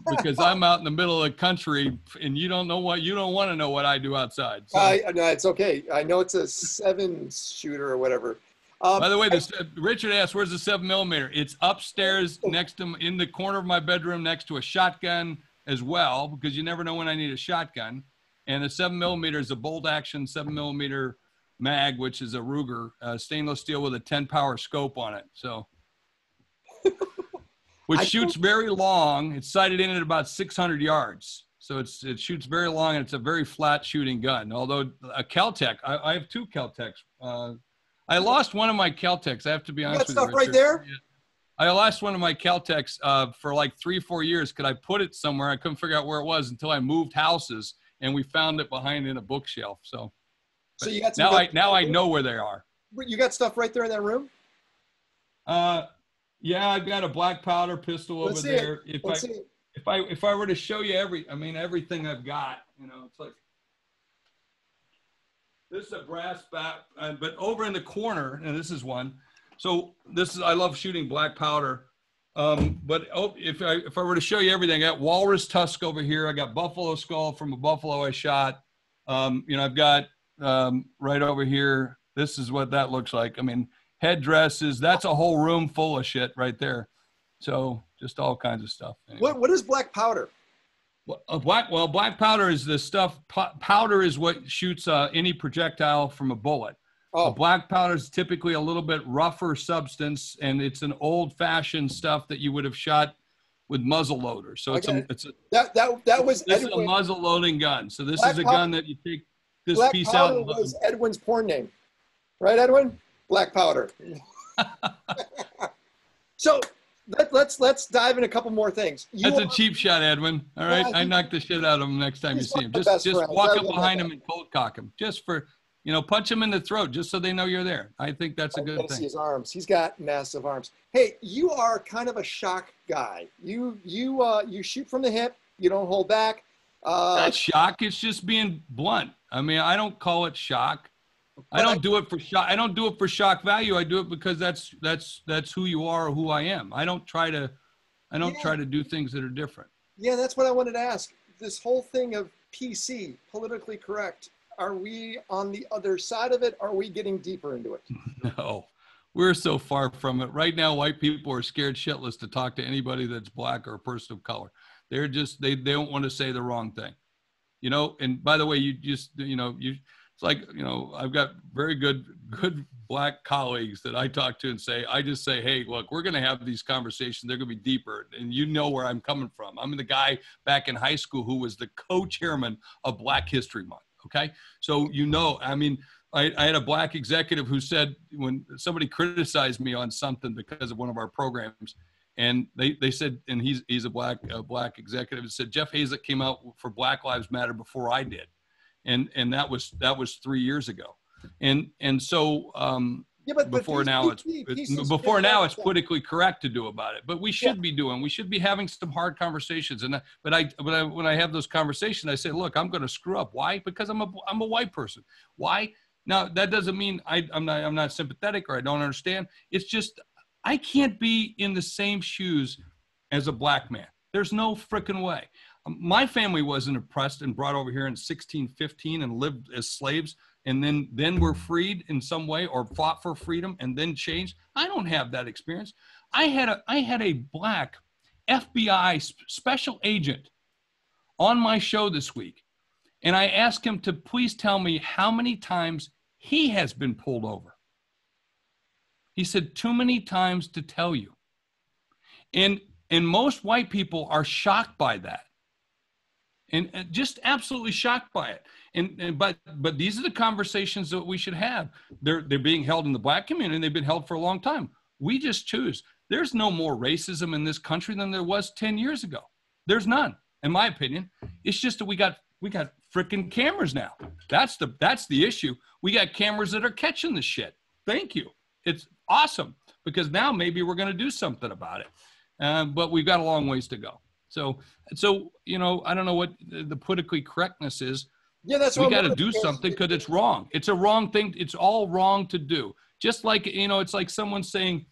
because I'm out in the middle of the country, and you don't want to know what I do outside. So. No, it's okay. I know it's a 7-shooter or whatever. By the way, Richard asked, "Where's the 7mm?" It's upstairs next to in the corner of my bedroom, next to a shotgun as well, because you never know when I need a shotgun. And the 7mm is a bolt action 7mm mag, which is a Ruger stainless steel with a 10-power scope on it. So, which shoots very long. It's sighted in at about 600 yards. So it shoots very long, and it's a very flat shooting gun. Although a Kel-Tec, I have 2 Kel-Tecs. I lost one of my Kel-Tecs. I have to be honest with you. You got stuff right there? I lost one of my Kel-Tecs for like 3-4 years. Could I put it somewhere? I couldn't figure out where it was until I moved houses, and we found it behind in a bookshelf. So you got now I know where they are. You got stuff right there in that room? Yeah, I've got a black powder pistol over there. If I were to show you everything I've got, it's like, this is a brass bat, but over in the corner, and this is one. So I love shooting black powder. But if I were to show you everything, I got walrus tusk over here. I got buffalo skull from a buffalo I shot. I've got right over here. This is what that looks like. Headdresses. That's a whole room full of shit right there. So just all kinds of stuff. Anyway. What is black powder? Black powder is the stuff. Powder is what shoots any projectile from a bullet. Oh. Black powder is typically a little bit rougher substance, and it's an old-fashioned stuff that you would have shot with muzzle loaders. So this is a muzzle loading gun. So this is a gun that you take this piece out. Black powder was Edwin's porn name, right, Edwin? Black powder. So. Let's dive in a couple more things. That's a cheap shot, Edwin. All right, I knock the shit out of him next time you see him. Just walk up behind him and cold cock him, just for punch him in the throat, just so they know you're there. I think that's a good thing. See his arms. He's got massive arms. Hey, you are kind of a shock guy. You shoot from the hip. You don't hold back. That's shock. It's just being blunt. I don't call it shock. I don't do it for shock. I don't do it for shock value. I do it because that's who you are or who I am. I don't try to do things that are different. Yeah, that's what I wanted to ask. This whole thing of PC, politically correct, are we on the other side of it? Are we getting deeper into it? No, we're so far from it. Right now, white people are scared shitless to talk to anybody that's black or a person of color. They're just, they don't want to say the wrong thing. And by the way, it's like, I've got very good black colleagues that I talk to and I just say, hey, look, we're going to have these conversations. They're going to be deeper. And where I'm coming from. I'm the guy back in high school who was the co-chairman of Black History Month. Okay. So, I had a black executive who said, when somebody criticized me on something because of one of our programs, and they said, and he's a black executive, said, Jeff Hayzlett came out for Black Lives Matter before I did. And that was 3 years ago. And so before now it's politically correct to do about it, but we should be having some hard conversations. But when I have those conversations, I say, look, I'm going to screw up. Why? Because I'm a white person. Why? Now that doesn't mean I'm not sympathetic or I don't understand. It's just, I can't be in the same shoes as a black man. There's no frickin' way. My family wasn't oppressed and brought over here in 1615 and lived as slaves and then were freed in some way or fought for freedom and then changed. I don't have that experience. I had a black FBI special agent on my show this week, and I asked him to please tell me how many times he has been pulled over. He said, too many times to tell you. And most white people are shocked by that. And just absolutely shocked by it. But these are the conversations that we should have. They're being held in the black community, and they've been held for a long time. We just choose. There's no more racism in this country than there was 10 years ago. There's none, in my opinion. It's just that we got freaking cameras now. That's the issue. We got cameras that are catching the shit. Thank you. It's awesome, because now maybe we're going to do something about it. But we've got a long ways to go. So I don't know what the politically correctness is. Yeah, that's we got to do something because it's wrong. It's a wrong thing. It's all wrong to do. Just like, it's like someone saying,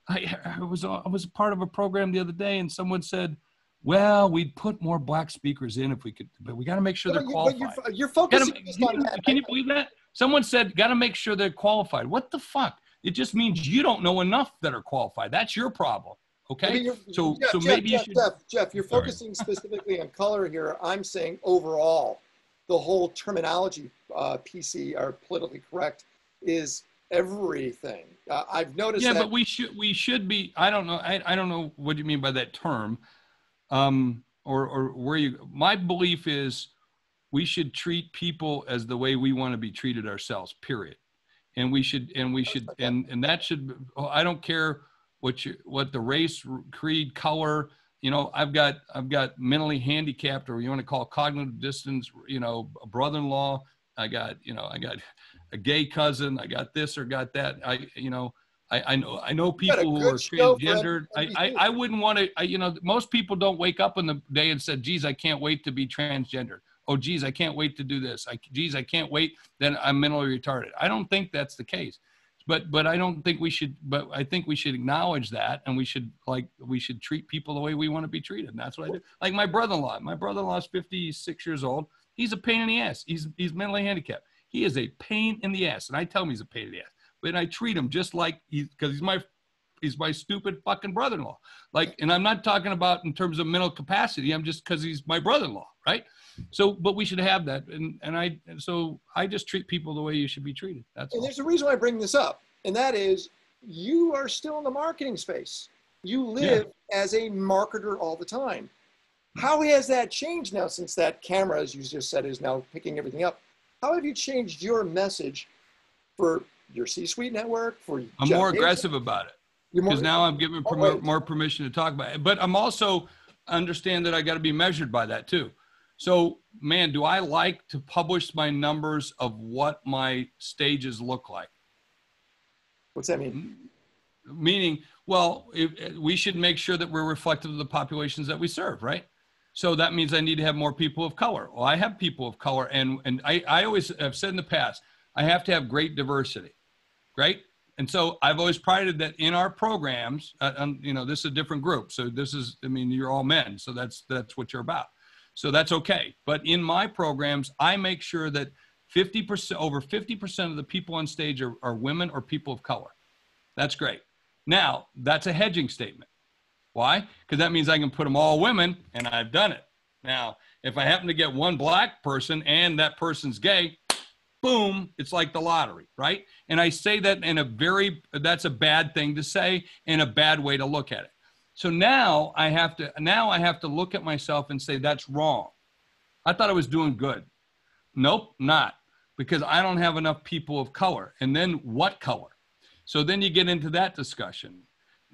I was a part of a program the other day, and someone said, well, we'd put more black speakers in if we could, but we got to make sure they're qualified. But you're focusing just on that. Can you believe that? Someone said, got to make sure they're qualified. What the fuck? It just means you don't know enough that are qualified. That's your problem. Okay. I mean, Jeff, you're focusing specifically on color here. I'm saying overall, the whole terminology, PC or politically correct, is everything. I've noticed. Yeah, that. but we should be. I don't know. I don't know what you mean by that term, or where you. My belief is we should treat people as the way we want to be treated ourselves. Period. And we should, and that should. I don't care what the race, creed, color. You know, I've got mentally handicapped, or you want to call cognitive distance. You know, a brother-in-law. I got a gay cousin. I got this or got that. I know people who are transgendered. I wouldn't want to. Most people don't wake up in the day and said, "Geez, I can't wait to be transgendered." Oh, geez, I can't wait to do this. Geez, I can't wait. Then I'm mentally retarded. I don't think that's the case. But I don't think we should. But I think we should acknowledge that, and we should treat people the way we want to be treated. And that's what I do. Like my brother-in-law. My brother-in-law is 56 years old. He's a pain in the ass. He's mentally handicapped. He is a pain in the ass, and I tell him he's a pain in the ass. But I treat him just like because he's my stupid fucking brother-in-law. Like, and I'm not talking about in terms of mental capacity. I'm just because he's my brother-in-law, right? So, but we should have that, so I just treat people the way you should be treated. That's all. There's a reason why I bring this up, and that is you are still in the marketing space. You live as a marketer all the time. How has that changed now since that camera, as you just said, is now picking everything up? How have you changed your message for your C-suite network? I'm more aggressive about it because now I'm giving more permission to talk about it. But I'm also understand that I got to be measured by that too. So, man, do I like to publish my numbers of what my stages look like? What's that mean? Meaning, well, we should make sure that we're reflective of the populations that we serve, right? So that means I need to have more people of color. Well, I have people of color, and I always have said in the past, I have to have great diversity, right? And so I've always prided that in our programs, this is a different group. So this is, you're all men, so that's what you're about. So that's okay. But in my programs, I make sure that over 50% of the people on stage are women or people of color. That's great. Now, that's a hedging statement. Why? Because that means I can put them all women, and I've done it. Now, if I happen to get one black person and that person's gay, boom, it's like the lottery, right? And I say that that's a bad thing to say and a bad way to look at it. So now I have to look at myself and say, that's wrong. I thought I was doing good. Nope, not, because I don't have enough people of color. And then what color? So then you get into that discussion.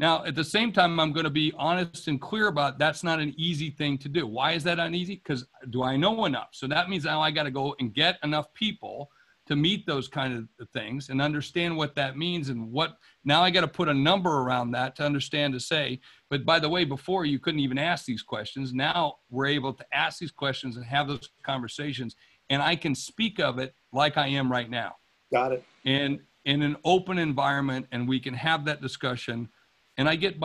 Now, at the same time, I'm going to be honest and clear about that's not an easy thing to do. Why is that uneasy? Because do I know enough? So that means now I got to go and get enough people to meet those kind of things and understand what that means and now I got to put a number around that to understand to say, but by the way, before you couldn't even ask these questions. Now we're able to ask these questions and have those conversations, and I can speak of it like I am right now. Got it. And in an open environment, and we can have that discussion. And I get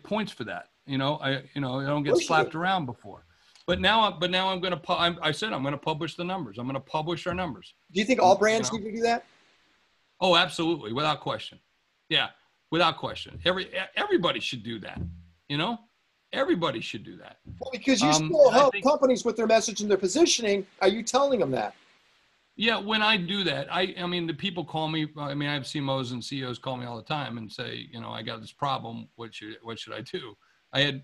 points for that. I don't get slapped around before. But now I'm going to, I said, I'm going to publish the numbers. I'm going to publish our numbers. Do you think all brands need to do that? Oh, absolutely. Without question. Yeah. Without question. Everybody should do that. Everybody should do that. Well, because you still help companies with their message and their positioning. Are you telling them that? Yeah. When I do that, the people call me, I have CMOs and CEOs call me all the time and say, I got this problem. What should I do? I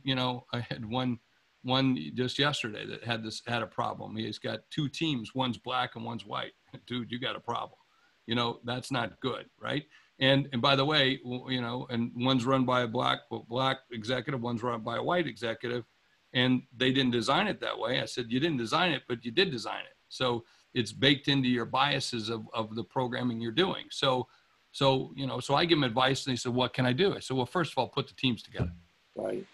had one just yesterday that had a problem. He's got two teams, one's black and one's white. Dude, you got a problem. That's not good, right? And by the way, and one's run by a black executive, one's run by a white executive, and they didn't design it that way. I said, you didn't design it, but you did design it. So it's baked into your biases of the programming you're doing. So I give them advice, and they said, what can I do? I said, well, first of all, put the teams together. Right.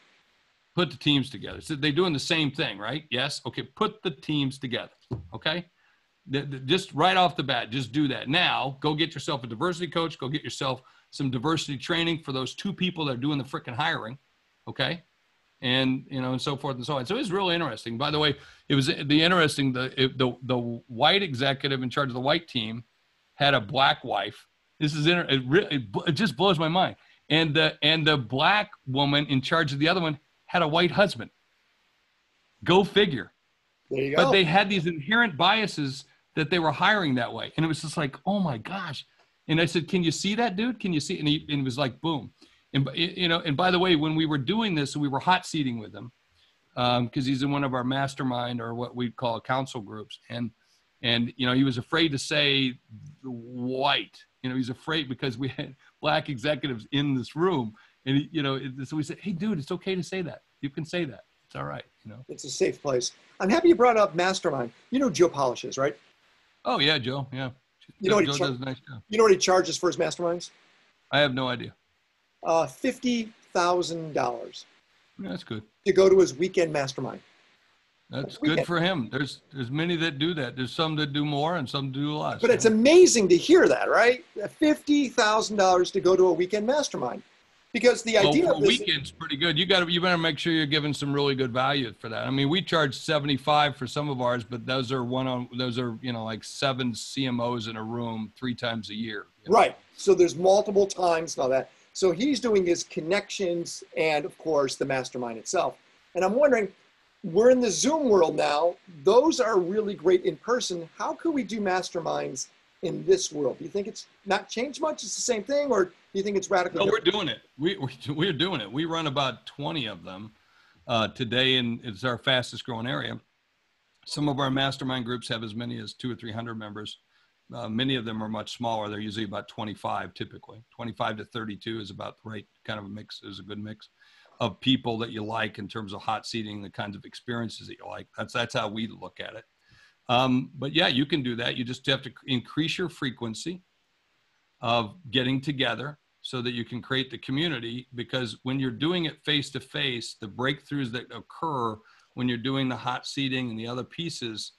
Put the teams together. So they're doing the same thing, right? Yes. Okay. Put the teams together. Okay. Just right off the bat, just do that. Now, go get yourself a diversity coach. Go get yourself some diversity training for those 2 people that are doing the freaking hiring, okay? And, you know, and so forth and so on. So it was really interesting. By the way, it was the white executive in charge of the white team had a black wife. This is it just blows my mind. And the black woman in charge of the other one had a white husband. Go figure. There you go. But they had these inherent biases that they were hiring that way. And it was just like, oh my gosh. And I said, can you see that, dude? Can you see? And it was like, boom. And, you know, and by the way, when we were doing this, we were hot seating with him because he's in one of our mastermind or what we call council groups. And, you know, he was afraid to say white, you know, he's afraid because we had black executives in this room. And, you know, so we said, hey, dude, it's okay to say that. You can say that. It's all right. You know, it's a safe place. I'm happy you brought up mastermind. You know, Joe Polishes, right? Oh yeah, Joe. Yeah. You know what Joe does a nice job. You know what he charges for his masterminds? I have no idea. $50,000. Yeah, that's good. To go to his weekend mastermind. That's good for him. There's many that do that. There's some that do more and some do less. But it's amazing to hear that, right? $50,000 to go to a weekend mastermind. Because the idea of this weekend's pretty good. You better make sure you're giving some really good value for that. I mean, we charge 75 for some of ours, but those are you know, like 7 CMOs in a room 3 times a year. You know? Right. So there's multiple times and all that. So he's doing his connections and of course the mastermind itself. And I'm wondering, we're in the Zoom world now. Those are really great in person. How could we do masterminds in this world? Do you think it's not changed much? It's the same thing, or do you think it's radically different? We're doing it. We're doing it. We run about 20 of them today, and it's our fastest growing area. Some of our mastermind groups have as many as 200 or 300 members. Many of them are much smaller. They're usually about 25 typically. 25 to 32 is about the right kind of a mix, is a good mix of people that you like in terms of hot seating, the kinds of experiences that you like. That's how we look at it. But yeah, you can do that. You just have to increase your frequency of getting together so that you can create the community, because when you're doing it face to face, the breakthroughs that occur when you're doing the hot seating and the other pieces,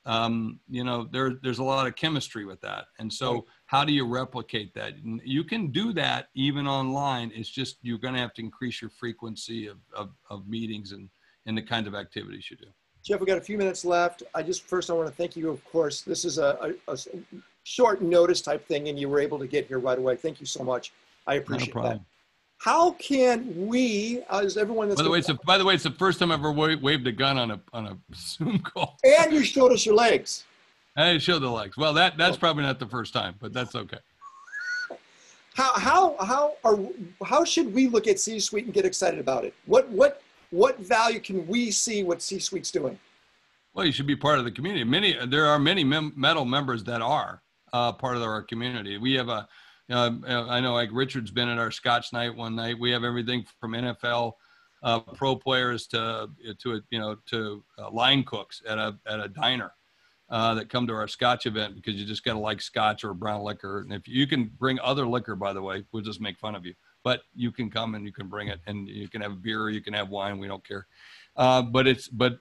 you know, there's a lot of chemistry with that. And so how do you replicate that? You can do that even online. It's just, you're going to have to increase your frequency of meetings and the kind of activities you do. Jeff, we got a few minutes left. I want to thank you, of course. This is a short notice type thing, and you were able to get here right away. Thank you so much. I appreciate that. How can we, as everyone that's— By the way, it's the first time I ever waved a gun on a Zoom call. And you showed us your legs. I showed the legs. Well, that's probably not the first time, but that's okay. How should we look at C-Suite and get excited about it? What value can we see what C-Suite's doing? Well, you should be part of the community. There are many metal members that are part of our community. We have I know, like Richard's been at our Scotch night one night. We have everything from NFL pro players to line cooks at a diner that come to our Scotch event, because you just got to like Scotch or brown liquor. And if you can bring other liquor, by the way, we'll just make fun of you. But you can come and you can bring it, and you can have beer, you can have wine. We don't care. But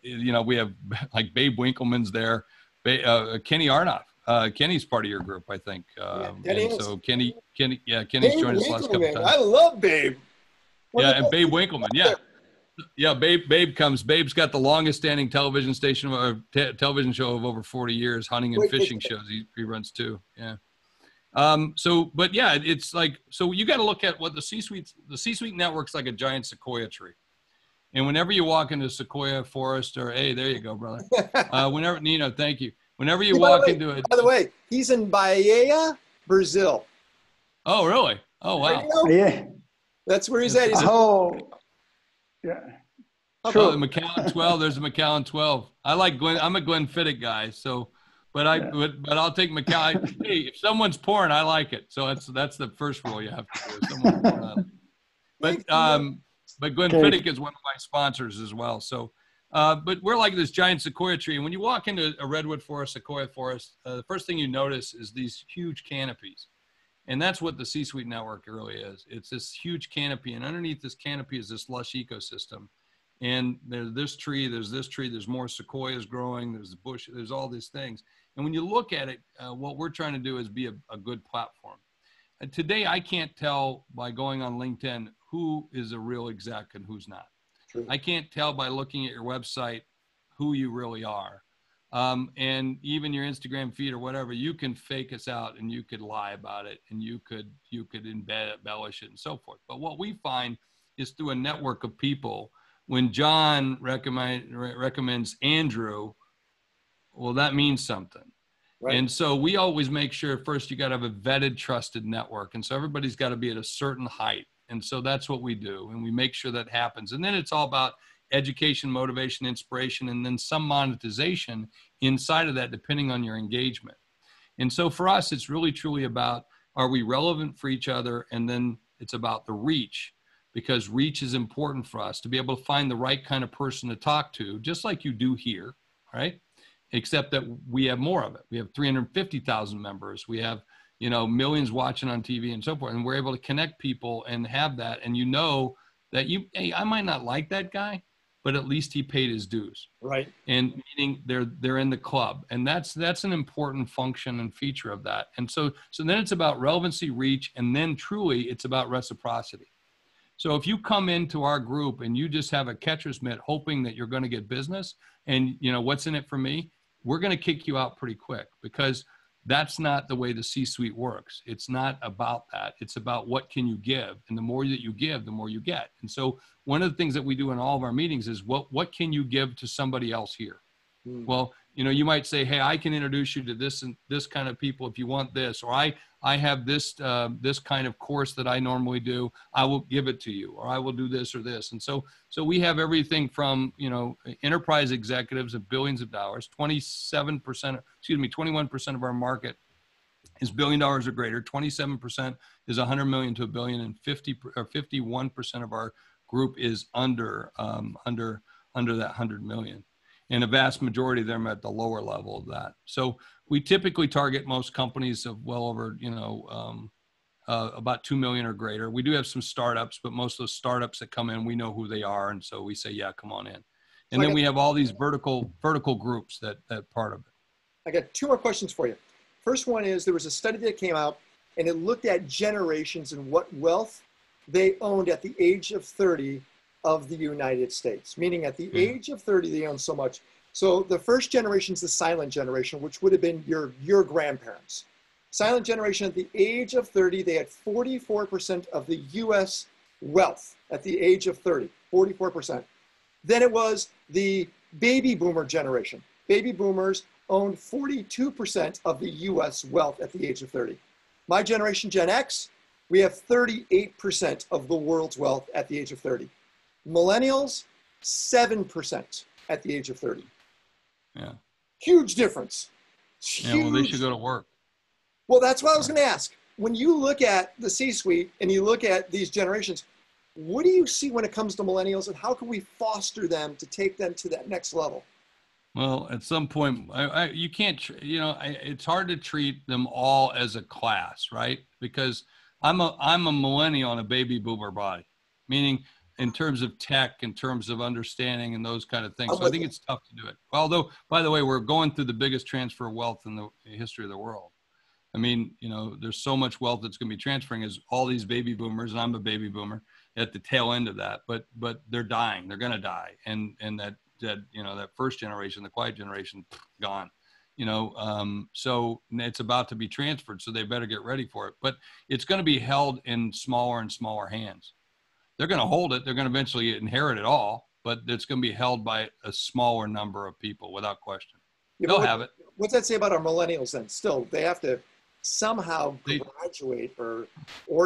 you know, we have like Babe Winkleman's there, Kenny Arnoff. Kenny's part of your group, I think. So Kenny's joined us last couple times. I love Babe. And Babe Winkleman. Yeah. Babe comes. Babe's got the longest standing television station or television show of over 40 years, hunting and fishing shows. He runs too. Yeah. But yeah, it's like, so you got to look at what the C-Suite network's like a giant sequoia tree. And whenever you walk into Sequoia Forest, or, hey, there you go, brother. Whenever, Nino, thank you. Whenever you walk into it. By the way, he's in Bahia, Brazil. Oh, really? Oh, wow. Yeah. That's where he's at. Yeah. Sure. The McAllen 12. There's a McAllen 12. I like Glenn. I'm a Glenn Fiddick guy. So, but I'll take McAllen. Hey, if someone's pouring, I like it. So that's the first rule you have to do. Someone pouring on it. But Glenn Fiddick is one of my sponsors as well. So, but we're like this giant sequoia tree. And when you walk into a redwood forest, sequoia forest, the first thing you notice is these huge canopies. And that's what the C-Suite network really is. It's this huge canopy. And underneath this canopy is this lush ecosystem. And there's this tree, there's more sequoias growing, there's the bush, there's all these things. And when you look at it, what we're trying to do is be a good platform. Today, I can't tell by going on LinkedIn who is a real exec and who's not. True. I can't tell by looking at your website who you really are. And even your Instagram feed or whatever, you can fake us out and you could lie about it and you could embellish it and so forth. But what we find is through a network of people, when John recommends Andrew, well, that means something. Right. And so we always make sure first you got to have a vetted, trusted network. And so everybody's got to be at a certain height. And so that's what we do. And we make sure that happens. And then it's all about education, motivation, inspiration, and then some monetization inside of that, depending on your engagement. And so for us, it's really truly about, are we relevant for each other? And then it's about the reach, because reach is important for us to be able to find the right kind of person to talk to, just like you do here, right? Except that we have more of it. We have 350,000 members. We have, millions watching on TV and so forth. And we're able to connect people and have that. And that hey, I might not like that guy, but at least he paid his dues. Right. And meaning they're in the club. And that's an important function and feature of that. And so then it's about relevancy, reach, and then truly it's about reciprocity. So if you come into our group and you just have a catcher's mitt hoping that you're going to get business and what's in it for me, we're going to kick you out pretty quick, because that's not the way the C-suite works. It's not about that. It's about what can you give. And the more that you give, the more you get. And so one of the things that we do in all of our meetings is what can you give to somebody else here? Well, you might say, hey, I can introduce you to this and this kind of people if you want this, or I have this kind of course that I normally do. I will give it to you, or I will do this or this. And so we have everything from, enterprise executives of billions of dollars, 21% of our market is $1 billion or greater. 27% is 100 million to $1 billion, and 51% of our group is under that 100 million. And a vast majority of them are at the lower level of that. So we typically target most companies of well over, about 2 million or greater. We do have some startups, but most of those startups that come in, we know who they are. And so we say, yeah, come on in. And then we have all these vertical groups that part of it. I got two more questions for you. First one is, there was a study that came out and it looked at generations and what wealth they owned at the age of 30 of the United States, meaning at the age of 30, they own so much. So the first generation is the silent generation, which would have been your grandparents. Silent generation, at the age of 30, they had 44% of the US wealth at the age of 30, 44%. Then it was the baby boomer generation. Baby boomers owned 42% of the US wealth at the age of 30. My generation, Gen X, we have 38% of the world's wealth at the age of 30. Millennials, 7% at the age of 30. Yeah. Huge difference. Huge. Yeah, well, they should go to work. Well, that's what I was going to ask. When you look at the C-suite and you look at these generations, what do you see when it comes to millennials, and how can we foster them to take them to that next level? Well, at some point, you can't, it's hard to treat them all as a class, right? Because I'm a millennial in a baby boomer body, meaning in terms of tech, in terms of understanding and those kind of things. So I think it's tough to do it. Although, by the way, we're going through the biggest transfer of wealth in the history of the world. I mean, there's so much wealth that's going to be transferring as all these baby boomers, and I'm a baby boomer at the tail end of that, but they're dying, they're going to die. And that first generation, the quiet generation, gone, so it's about to be transferred. So they better get ready for it, but it's going to be held in smaller and smaller hands. They're going to hold it. They're going to eventually inherit it all, but it's going to be held by a smaller number of people without question. They'll have it. What's that say about our millennials then? Still, they have to somehow graduate, or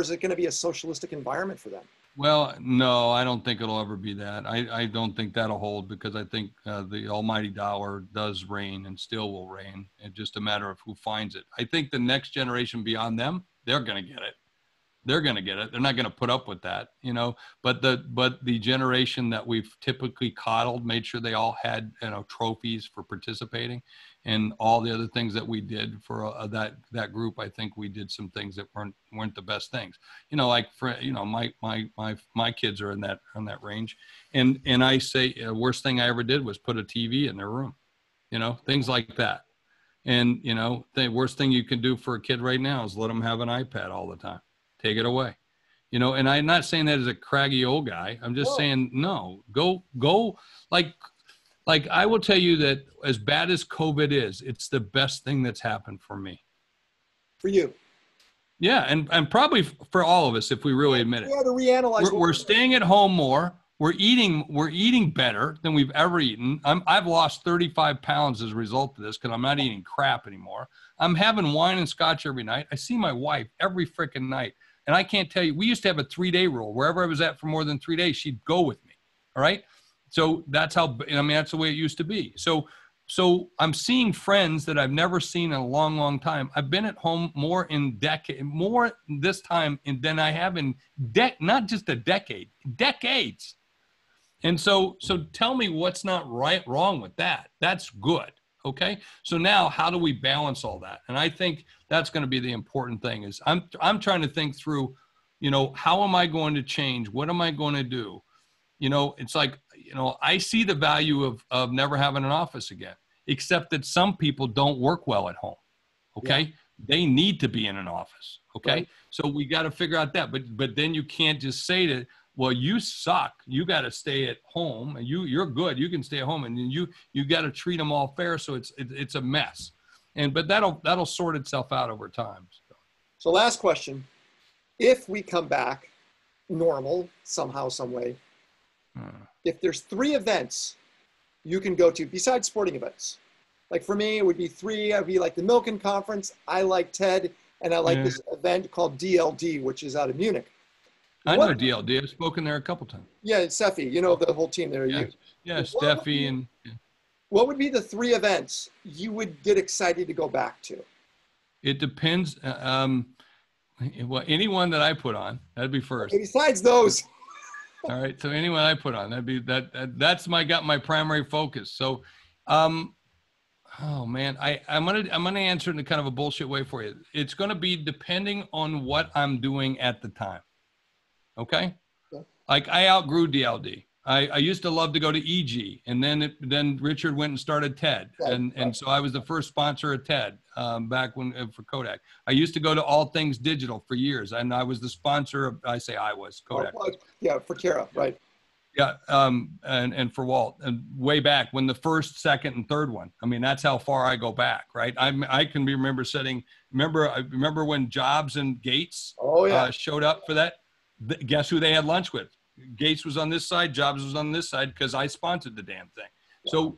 is it going to be a socialistic environment for them? Well, no, I don't think it'll ever be that. I don't think that'll hold, because I think the almighty dollar does reign and still will reign. It's just a matter of who finds it. I think the next generation beyond them, they're going to get it. they're going to get it. They're not going to put up with that, you know, but the generation that we've typically coddled, made sure they all had, you know, trophies for participating, and all the other things that we did for that group. I think we did some things that weren't the best things, you know, like for, you know, my kids are in that range. And I say the worst thing I ever did was put a TV in their room, you know, things like that. And, you know, the worst thing you can do for a kid right now is let them have an iPad all the time. Take it away, you know. And I'm not saying that as a craggy old guy. I'm just saying, no, go. Like I will tell you that as bad as COVID is, it's the best thing that's happened for me. For you. Yeah. And probably for all of us, if we really admit it. We had to reanalyze. We're staying at home more. We're eating better than we've ever eaten. I've lost 35 pounds as a result of this, because I'm not eating crap anymore. I'm having wine and scotch every night. I see my wife every freaking night. And I can't tell you, we used to have a 3-day rule. Wherever I was at for more than 3 days, she'd go with me. All right. So that's how, I mean, that's the way it used to be. So I'm seeing friends that I've never seen in a long, long time. I've been at home more this time than I have in not just a decade, decades. And so tell me what's not wrong with that. That's good. Okay. So now how do we balance all that? And I think that's going to be the important thing. Is I'm trying to think through, you know, how am I going to change? What am I going to do? You know, it's like, you know, I see the value of never having an office again, except that some people don't work well at home. Okay. Yeah. They need to be in an office. Okay. Right. So we got to figure out that, but then you can't just say that, well, you suck. You got to stay at home, and you're good. You can stay at home, and you got to treat them all fair. So it's a mess, but that'll sort itself out over time. So last question: if we come back normal somehow, some way, if there's 3 events you can go to besides sporting events, like for me, it would be 3. I'd be like the Milken Conference. I like TED, and I like this event called DLD, which is out of Munich. I know DLD. I've spoken there a couple times. Yeah, Steffi, you know the whole team there. Yeah, Steffi and. Yeah. What would be the 3 events you would get excited to go back to? It depends. Well, anyone that I put on, that'd be first. Okay, besides those. All right. So anyone I put on, that'd be that's my primary focus. So, oh man, I'm gonna answer it in a kind of a bullshit way for you. It's gonna be depending on what I'm doing at the time. Okay. Like I outgrew DLD. I used to love to go to EG, and then Richard went and started TED. And so I was the first sponsor of TED back when for Kodak. I used to go to All Things Digital for years, and I was the sponsor of, Kodak. Yeah, for Kara, right. Yeah, and for Walt, and way back when the first, second, and third one. I mean, that's how far I go back, right? I can remember remember when Jobs and Gates showed up for that. Guess who they had lunch with? Gates was on this side, Jobs was on this side, because I sponsored the damn thing. Wow.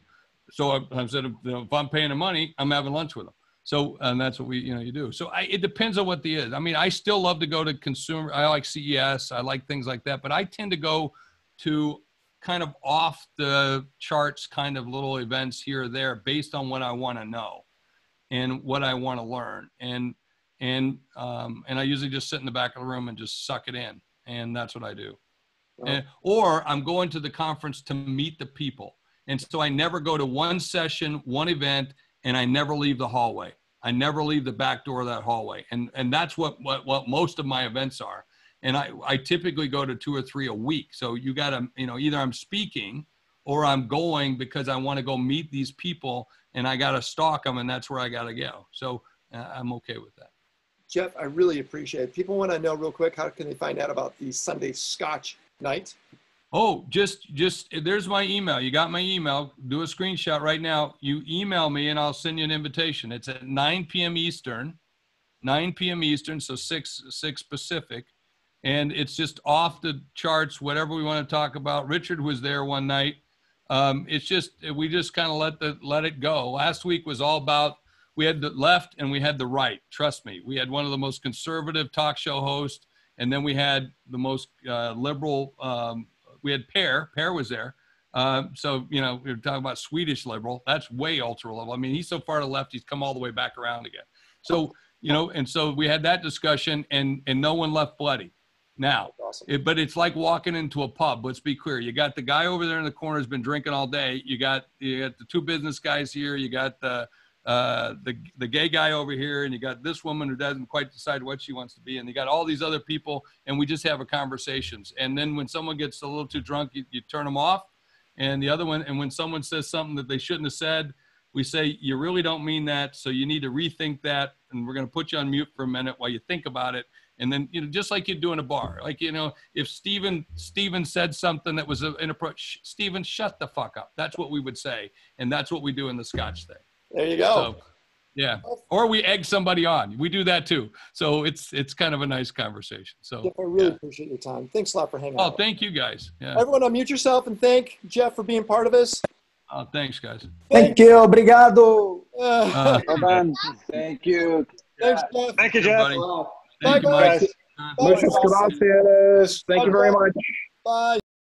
So I said, if I'm paying the money, I'm having lunch with them. So, and that's what you do. So it depends on what the is. I mean, I still love to go to consumer. I like CES. I like things like that, but I tend to go to kind of off the charts kind of little events here or there based on what I want to know and what I want to learn. And I usually just sit in the back of the room and just suck it in. And that's what I do. Or I'm going to the conference to meet the people. And so I never go to one session, one event, and I never leave the hallway. I never leave the back door of that hallway. And that's what most of my events are. And I typically go to 2 or 3 a week. So you got to, either I'm speaking or I'm going because I want to go meet these people and I got to stalk them, and that's where I got to go. So I'm okay with that. Jeff, I really appreciate it. People want to know real quick, how can they find out about the Sunday Scotch night? Oh, just there's my email. You got my email. Do a screenshot right now. You email me and I'll send you an invitation. It's at 9 p.m. Eastern, so 6 Pacific. And it's just off the charts, whatever we want to talk about. Richard was there one night. It's just, we just kind of let it go. Last week was all about, we had the left and we had the right. Trust me. We had one of the most conservative talk show hosts, and then we had the most liberal. We had Per was there. So, we were talking about Swedish liberal. That's way ultra liberal. I mean, he's so far to the left, he's come all the way back around again. So, you know, and so we had that discussion, and no one left bloody. Now, awesome. but it's like walking into a pub. Let's be clear. You got the guy over there in the corner who's been drinking all day. You got the two business guys here. You got the gay guy over here, and you got this woman who doesn't quite decide what she wants to be, and you got all these other people, and we just have a conversations. And then when someone gets a little too drunk, you turn them off. And the other one, and when someone says something that they shouldn't have said, we say, you really don't mean that, so you need to rethink that, and we're going to put you on mute for a minute while you think about it. And then, you know, just like you do in a bar, like, you know, if Steven said something that was inappropriate, Steven, shut the fuck up. That's what we would say. And that's what we do in the Scotch thing. There you go. So, yeah. Or we egg somebody on. We do that too. So it's kind of a nice conversation. So Jeff, I really appreciate your time. Thanks a lot for hanging out. Oh, thank you guys. Yeah. Everyone unmute yourself and thank Jeff for being part of this. Oh, thanks guys. Thank you. Obrigado. Thank you. Thanks, Jeff. Thank you, Jeff. Thank you, Mike. Muchas gracias. Thank you very much. Bye.